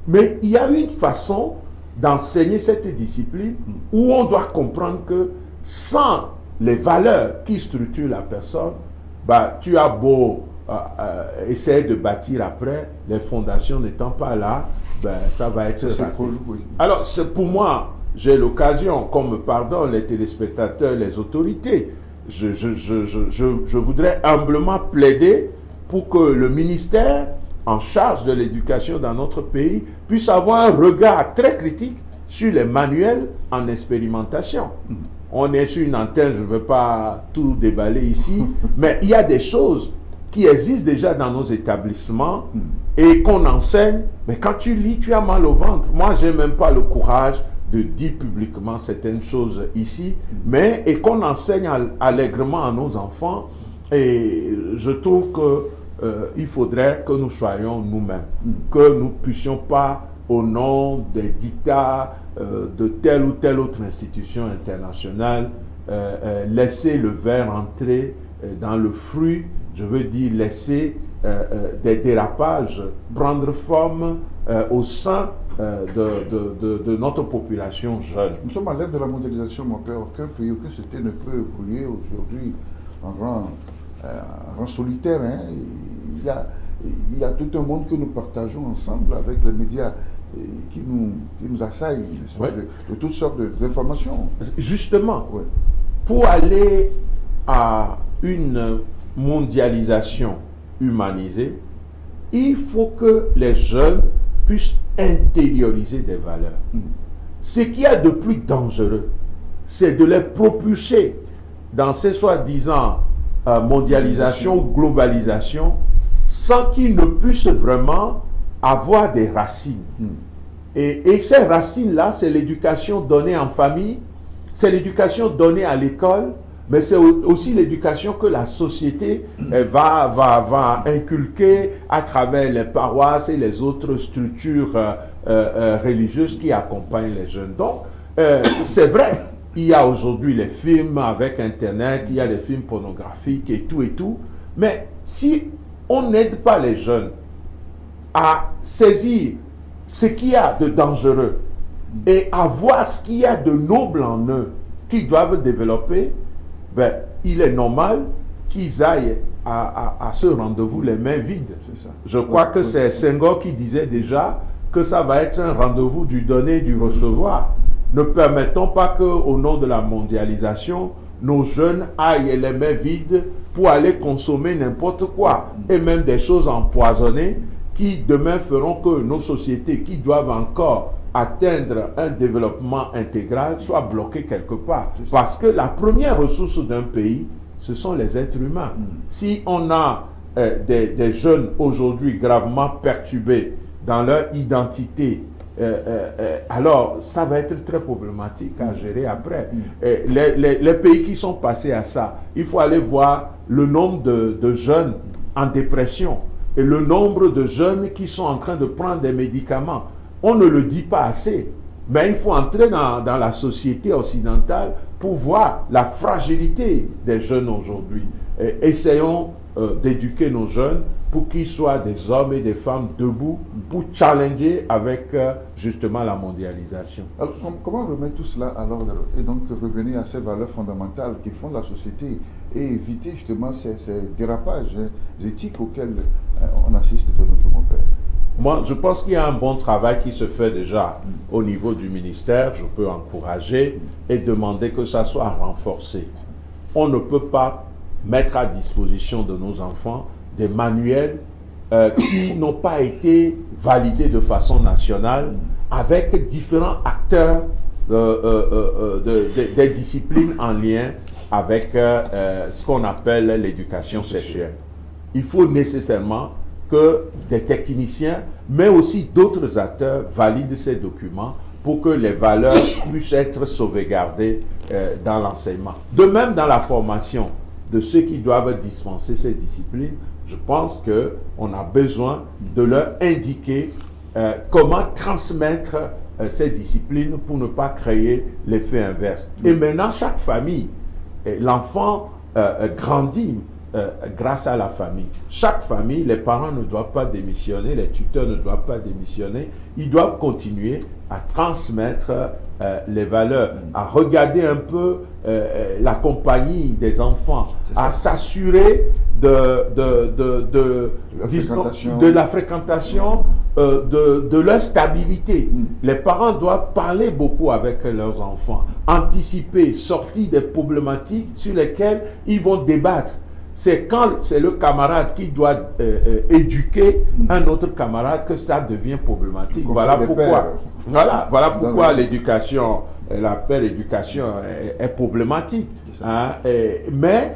Mais il y a une façon d'enseigner cette discipline où on doit comprendre que sans les valeurs qui structurent la personne, tu as beau essayer de bâtir après, les fondations n'étant pas là, ça va être raté. Oui. Alors, pour moi, j'ai l'occasion, qu'on me pardonne les téléspectateurs, les autorités, je voudrais humblement plaider pour que le ministère en charge de l'éducation dans notre pays puisse avoir un regard très critique sur les manuels en expérimentation. On est sur une antenne, je ne veux pas tout déballer ici, mais il y a des choses qui existent déjà dans nos établissements et qu'on enseigne, mais quand tu lis, tu as mal au ventre. Moi, je n'ai même pas le courage de dire publiquement certaines choses ici, mais et qu'on enseigne allègrement à nos enfants. Et je trouve que il faudrait que nous soyons nous-mêmes, que nous ne puissions pas, au nom des dictats de telle ou telle autre institution internationale, laisser le ver entrer dans le fruit, je veux dire laisser des dérapages prendre forme au sein de notre population jeune. Nous sommes à l'ère de la mondialisation, mon père. Aucun pays, aucune société ne peut évoluer aujourd'hui en rang solitaire. Hein. Il y a tout un monde que nous partageons ensemble avec les médias qui nous assaillent de toutes sortes d'informations. Justement, pour aller à une mondialisation humanisée, il faut que les jeunes puissent intérioriser des valeurs. ce qu'il y a de plus dangereux, c'est de les propulser dans ces soi-disant mondialisation ou globalisation sans qu'ils ne puissent vraiment avoir des racines. Et ces racines-là, c'est l'éducation donnée en famille, c'est l'éducation donnée à l'école, mais c'est aussi l'éducation que la société va inculquer à travers les paroisses et les autres structures religieuses qui accompagnent les jeunes. Donc, c'est vrai, il y a aujourd'hui les films avec Internet, il y a les films pornographiques et tout, mais si on n'aide pas les jeunes à saisir ce qu'il y a de dangereux et à voir ce qu'il y a de noble en eux qu'ils doivent développer, ben, il est normal qu'ils aillent à ce rendez-vous les mains vides. C'est ça. Je crois que c'est Senghor qui disait déjà que ça va être un rendez-vous du donner et du recevoir. Ne permettons pas qu'au nom de la mondialisation, nos jeunes aillent les mains vides pour aller consommer n'importe quoi, et même des choses empoisonnées qui demain feront que nos sociétés qui doivent encore atteindre un développement intégral soient bloquées quelque part. Parce que la première ressource d'un pays, ce sont les êtres humains. Si on a des jeunes aujourd'hui gravement perturbés dans leur identité, alors ça va être très problématique à gérer après. Les pays qui sont passés à ça, il faut aller voir le nombre de jeunes en dépression et le nombre de jeunes qui sont en train de prendre des médicaments. On ne le dit pas assez, mais il faut entrer dans la société occidentale pour voir la fragilité des jeunes aujourd'hui. Essayons d'éduquer nos jeunes pour qu'ils soient des hommes et des femmes debout pour challenger avec justement la mondialisation. Alors, comment remettre tout cela à l'ordre et donc revenir à ces valeurs fondamentales qui font la société et éviter justement ces dérapages éthiques auxquels on assiste de nos jours, mon père? Moi, je pense qu'il y a un bon travail qui se fait déjà au niveau du ministère. Je peux encourager et demander que ça soit renforcé. On ne peut pas mettre à disposition de nos enfants des manuels qui n'ont pas été validés de façon nationale avec différents acteurs des disciplines en lien avec ce qu'on appelle l'éducation sexuelle. Il faut nécessairement que des techniciens, mais aussi d'autres acteurs valident ces documents pour que les valeurs puissent être sauvegardées dans l'enseignement. De même, dans la formation de ceux qui doivent dispenser ces disciplines, je pense qu'on a besoin de leur indiquer comment transmettre ces disciplines pour ne pas créer l'effet inverse. Et maintenant, chaque famille, l'enfant grandit grâce à la famille. Chaque famille, les parents ne doivent pas démissionner, les tuteurs ne doivent pas démissionner, ils doivent continuer à transmettre les valeurs, à regarder un peu la compagnie des enfants, à s'assurer de la fréquentation, de leur stabilité. Les parents doivent parler beaucoup avec leurs enfants, anticiper, sortir des problématiques sur lesquelles ils vont débattre. C'est quand c'est le camarade qui doit éduquer un autre camarade que ça devient problématique. Voilà pourquoi l'éducation, la paire éducation est problématique. Hein, mais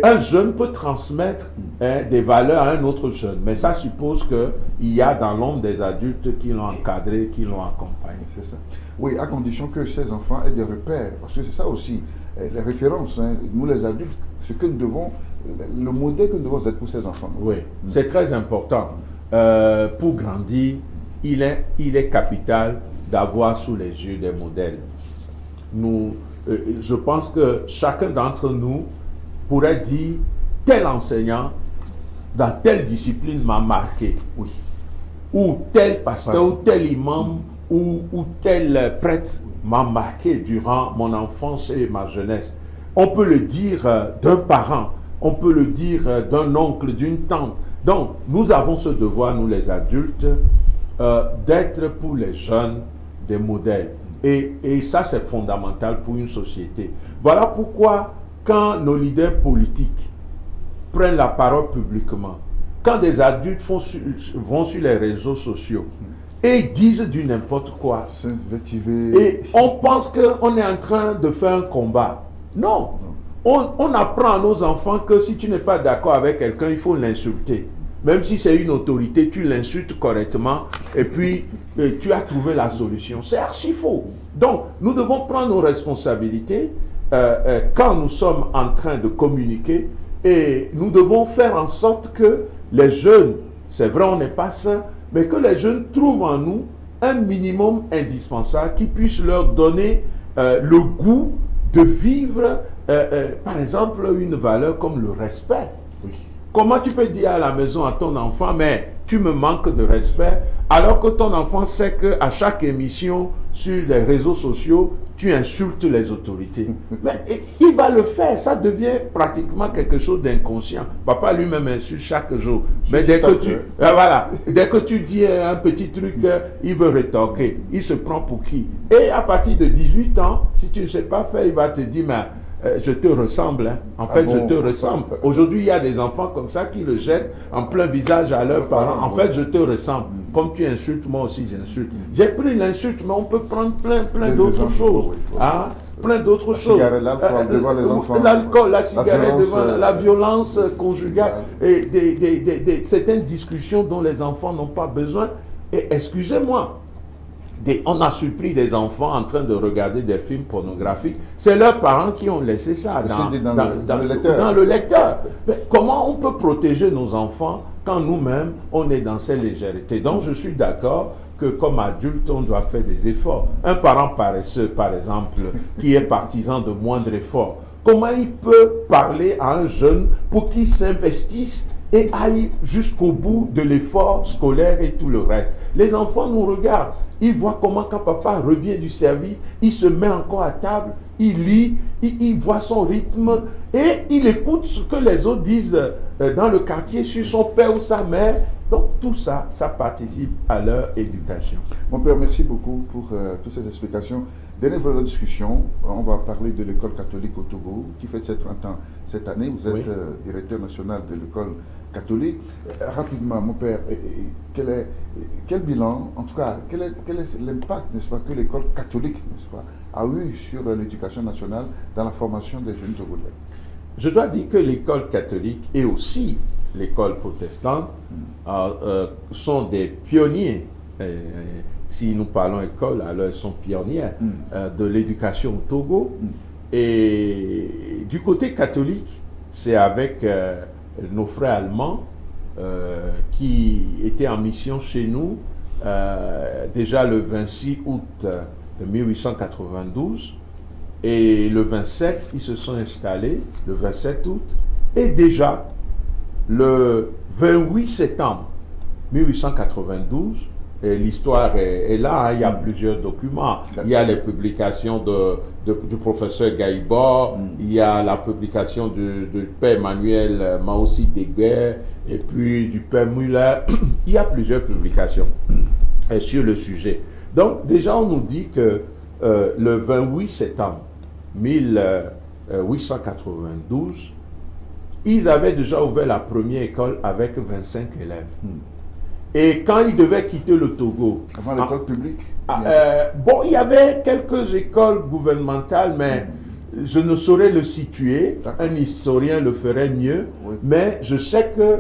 un jeune peut transmettre des valeurs à un autre jeune. Mais ça suppose qu'il y a dans l'ombre des adultes qui l'ont encadré, qui l'ont accompagné. C'est ça. Oui, à condition que ces enfants aient des repères. Parce que c'est ça aussi, les références. Nous les adultes, ce que nous devons, le modèle que nous devons être pour ces enfants. Oui, c'est très important. Pour grandir, il est capital d'avoir sous les yeux des modèles. Je pense que chacun d'entre nous pourrait dire tel enseignant dans telle discipline m'a marqué. Oui. Ou tel pasteur, ou tel imam, ou tel prêtre m'a marqué durant mon enfance et ma jeunesse. On peut le dire d'un parent, on peut le dire d'un oncle, d'une tante. Donc, nous avons ce devoir, nous les adultes, d'être pour les jeunes des modèles. Et ça, c'est fondamental pour une société. Voilà pourquoi, quand nos leaders politiques prennent la parole publiquement, quand des adultes vont sur les réseaux sociaux et disent du n'importe quoi. S'invectiver. Et on pense qu'on est en train de faire un combat. Non. On apprend à nos enfants que si tu n'es pas d'accord avec quelqu'un, il faut l'insulter. Même si c'est une autorité, tu l'insultes correctement et puis tu as trouvé la solution. C'est archi faux. Donc, nous devons prendre nos responsabilités quand nous sommes en train de communiquer et nous devons faire en sorte que les jeunes, c'est vrai, on n'est pas sains, mais que les jeunes trouvent en nous un minimum indispensable qui puisse leur donner le goût de vivre, par exemple, une valeur comme le respect. Oui. Comment tu peux dire à la maison à ton enfant, mais tu me manques de respect, alors que ton enfant sait qu'à chaque émission sur les réseaux sociaux, tu insultes les autorités. Mais il va le faire, ça devient pratiquement quelque chose d'inconscient. Papa lui-même insulte chaque jour. Mais dès que tu dis un petit truc, il veut rétorquer. Il se prend pour qui? Et à partir de 18 ans, si tu ne sais pas faire, il va te dire, mais je te ressemble. Hein. En fait, je te ressemble. Aujourd'hui, il y a des enfants comme ça qui le jettent en plein visage à leurs parents. En fait, je te ressemble. Comme tu insultes, moi aussi j'insulte. J'ai pris l'insulte, mais on peut prendre plein d'autres choses. Hein? Plein d'autres choses. L'alcool devant les enfants. L'alcool, la cigarette devant la violence conjugale. Et certaines discussions dont les enfants n'ont pas besoin. Et excusez-moi, on a surpris des enfants en train de regarder des films pornographiques. C'est leurs parents qui ont laissé ça dans le lecteur. Mais comment on peut protéger nos enfants quand nous-mêmes, on est dans ces légèretés? Donc, je suis d'accord que comme adulte, on doit faire des efforts. Un parent paresseux, par exemple, qui est partisan de moindre effort, comment il peut parler à un jeune pour qu'il s'investisse et aille jusqu'au bout de l'effort scolaire et tout le reste? Les enfants nous regardent, ils voient comment quand papa revient du service, il se met encore à table, il lit, il voit son rythme et il écoute ce que les autres disent dans le quartier sur son père ou sa mère. Donc tout ça, ça participe à leur éducation. Mon père, merci beaucoup pour toutes ces explications. Dernière volet de discussion, on va parler de l'école catholique au Togo, qui fait ses 30 ans cette année. Vous êtes directeur national de l'école catholique. Rapidement, mon père, quel bilan, en tout cas, quel est l'impact, n'est-ce pas, que l'école catholique, n'est-ce pas, a eu sur l'éducation nationale dans la formation des jeunes Togolais? Je dois dire que l'école catholique et aussi l'école protestante sont des pionniers. Si nous parlons école, alors elles sont pionnières de l'éducation au Togo. Et du côté catholique, c'est avec nos frères allemands qui étaient en mission chez nous déjà le 26 août 1892. Et le 27, ils se sont installés, le 27 août, et déjà le 28 septembre 1892, l'histoire est là, hein, il y a plusieurs documents. Il y a les publications du professeur Gaïbor, il y a la publication du père Emmanuel Maossi Degbert, et puis du père Muller. Il y a plusieurs publications sur le sujet. Donc déjà, on nous dit que le 28 septembre 1892, ils avaient déjà ouvert la première école avec 25 élèves. Et quand ils devaient quitter le Togo... Avant l'école publique? Il y avait quelques écoles gouvernementales, mais je ne saurais le situer. Un historien le ferait mieux. Oui. Mais je sais que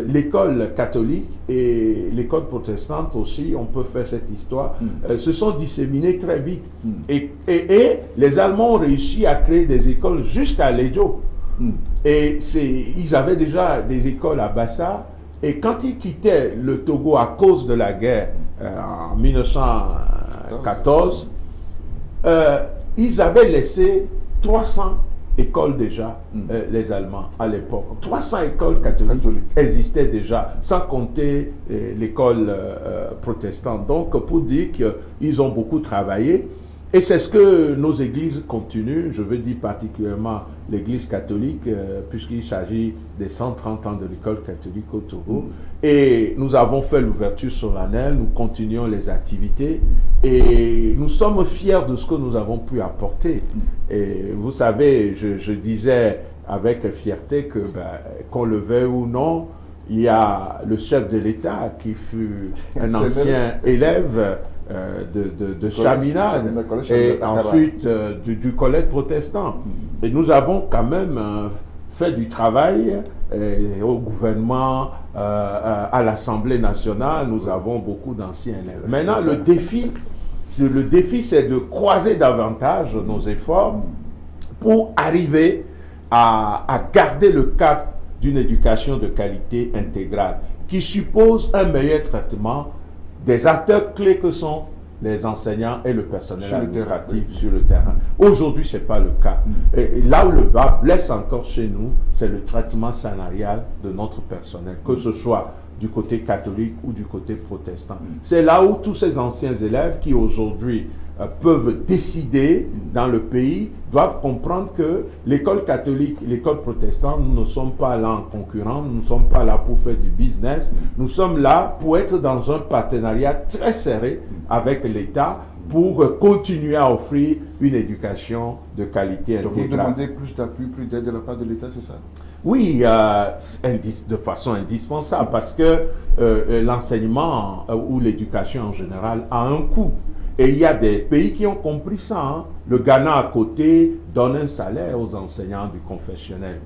l'école catholique et l'école protestante aussi, on peut faire cette histoire, se sont disséminés très vite. Et les Allemands ont réussi à créer des écoles jusqu'à Lejo. Et ils avaient déjà des écoles à Bassa. Et quand ils quittaient le Togo à cause de la guerre en 1914, ils avaient laissé 300 écoles déjà, les Allemands, à l'époque. 300 écoles catholiques existaient déjà, sans compter l'école protestante. Donc, pour dire qu'ils ont beaucoup travaillé. Et c'est ce que nos églises continuent, je veux dire particulièrement l'église catholique, puisqu'il s'agit des 130 ans de l'école catholique au Togo. Et nous avons fait l'ouverture solennelle, nous continuons les activités et nous sommes fiers de ce que nous avons pu apporter. Et vous savez, je disais avec fierté que, qu'on le veuille ou non, il y a le chef de l'État qui fut un ancien élève de Chaminade et ensuite du collège protestant. Et nous avons quand même fait du travail au gouvernement, à l'Assemblée nationale. Nous avons beaucoup d'anciens élèves. Maintenant, le défi, c'est de croiser davantage nos efforts pour arriver à garder le cap d'une éducation de qualité intégrale qui suppose un meilleur traitement des acteurs clés que sont les enseignants et le personnel administratif sur le terrain. Aujourd'hui, ce n'est pas le cas. Et là où le bas blesse encore chez nous, c'est le traitement salarial de notre personnel, que ce soit du côté catholique ou du côté protestant. C'est là où tous ces anciens élèves qui aujourd'hui peuvent décider dans le pays doivent comprendre que l'école catholique, l'école protestante, nous ne sommes pas là en concurrence, nous ne sommes pas là pour faire du business, nous sommes là pour être dans un partenariat très serré avec l'État pour continuer à offrir une éducation de qualité intégrale. Donc vous demandez plus d'appui, plus d'aide de la part de l'État, c'est ça? Oui, de façon indispensable, parce que l'enseignement ou l'éducation en général a un coût. Et il y a des pays qui ont compris ça. Hein. Le Ghana à côté donne un salaire aux enseignants du confessionnel.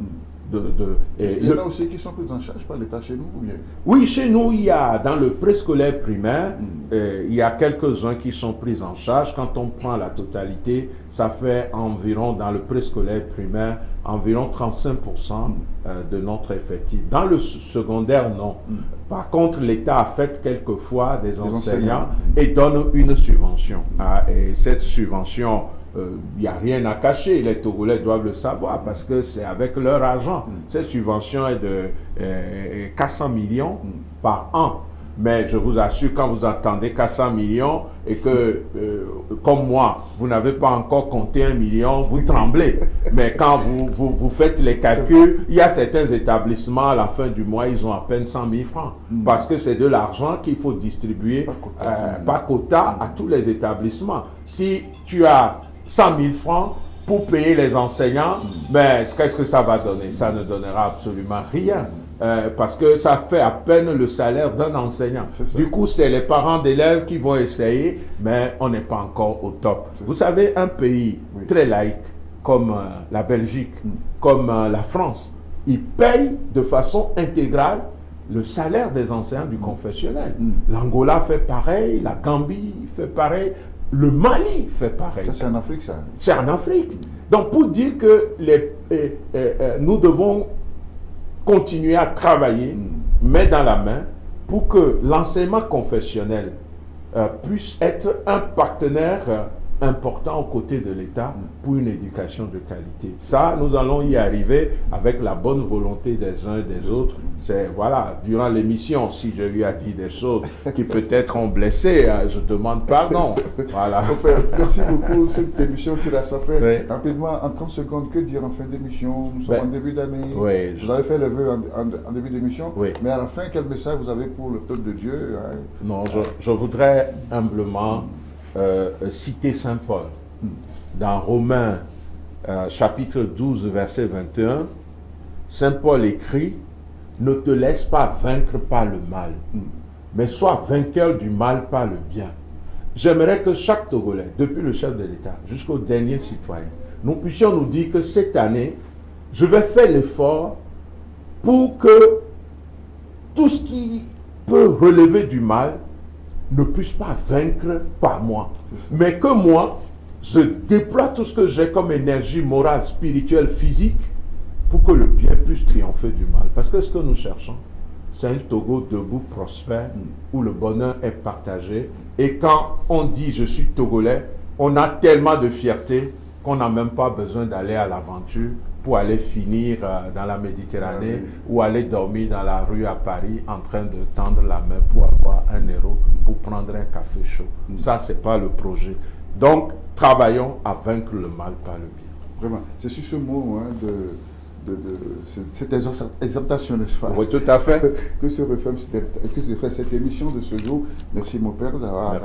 Il y en a aussi qui sont pris en charge par l'État chez nous ou bien? Oui, chez nous, il y a dans le préscolaire primaire, il y a quelques-uns qui sont pris en charge. Quand on prend la totalité, ça fait environ, dans le préscolaire primaire, environ 35% de notre effectif. Dans le secondaire, non. Par contre, l'État a fait quelquefois des enseignants et donne une subvention. Et cette subvention, il n'y a rien à cacher, les Togolais doivent le savoir parce que c'est avec leur argent. Cette subvention est de 400 millions par an. Mais je vous assure, quand vous entendez 400 millions et que, comme moi, vous n'avez pas encore compté 1 million, vous tremblez. Mais quand vous faites les calculs, il y a certains établissements, à la fin du mois, ils ont à peine 100 000 francs. Parce que c'est de l'argent qu'il faut distribuer par quota à tous les établissements. Si tu as 100 000 francs pour payer les enseignants, mais qu'est-ce que ça va donner? Ça ne donnera absolument rien. Parce que ça fait à peine le salaire d'un enseignant. Du coup, c'est les parents d'élèves qui vont essayer, mais on n'est pas encore au top. Vous savez, un pays très laïque comme la Belgique, comme la France, ils payent de façon intégrale le salaire des enseignants du confessionnel. L'Angola fait pareil, la Gambie fait pareil, le Mali fait pareil. Ça, c'est en Afrique, ça? C'est en Afrique. Donc, pour dire que nous devons continuer à travailler, main dans la main, pour que l'enseignement confessionnel puisse être un partenaire important aux côtés de l'État pour une éducation de qualité. Ça, nous allons y arriver avec la bonne volonté des uns et des autres. C'est, voilà, durant l'émission, si je lui ai dit des choses qui peut-être ont blessé, je demande pardon. Voilà. Merci beaucoup. Cette émission tire à sa fin. Rapidement, en 30 secondes, que dire en fin d'émission? Nous sommes en début d'année. Vous avez fait le vœu en début d'émission. Mais à la fin, quel message vous avez pour le peuple de Dieu? Non, je voudrais humblement citer Saint Paul. Dans Romains, chapitre 12, verset 21, Saint Paul écrit: ne te laisse pas vaincre par le mal, mais sois vainqueur du mal par le bien. J'aimerais que chaque Togolais, depuis le chef de l'État jusqu'au dernier citoyen, nous puissions nous dire que cette année, je vais faire l'effort pour que tout ce qui peut relever du mal ne puisse pas vaincre par moi. Mais que moi, je déploie tout ce que j'ai comme énergie morale, spirituelle, physique, pour que le bien puisse triompher du mal. Parce que ce que nous cherchons, c'est un Togo debout, prospère, où le bonheur est partagé. Et quand on dit « je suis Togolais », on a tellement de fierté qu'on n'a même pas besoin d'aller à l'aventure pour aller finir dans la Méditerranée ou aller dormir dans la rue à Paris en train de tendre la main pour avoir un euro pour prendre un café chaud. Ça, ce n'est pas le projet. Donc, travaillons à vaincre le mal par le bien. Vraiment, c'est sur ce mot cette exhortation, n'est-ce pas? Oui, tout à fait. que se refait cette émission de ce jour. Merci, mon père, d'avoir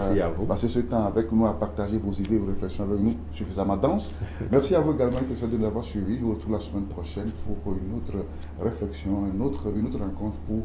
passé ce temps avec nous, à partager vos idées, vos réflexions avec nous suffisamment denses. Merci à vous également de nous avoir suivis. Je vous retrouve la semaine prochaine pour une autre réflexion, une autre rencontre pour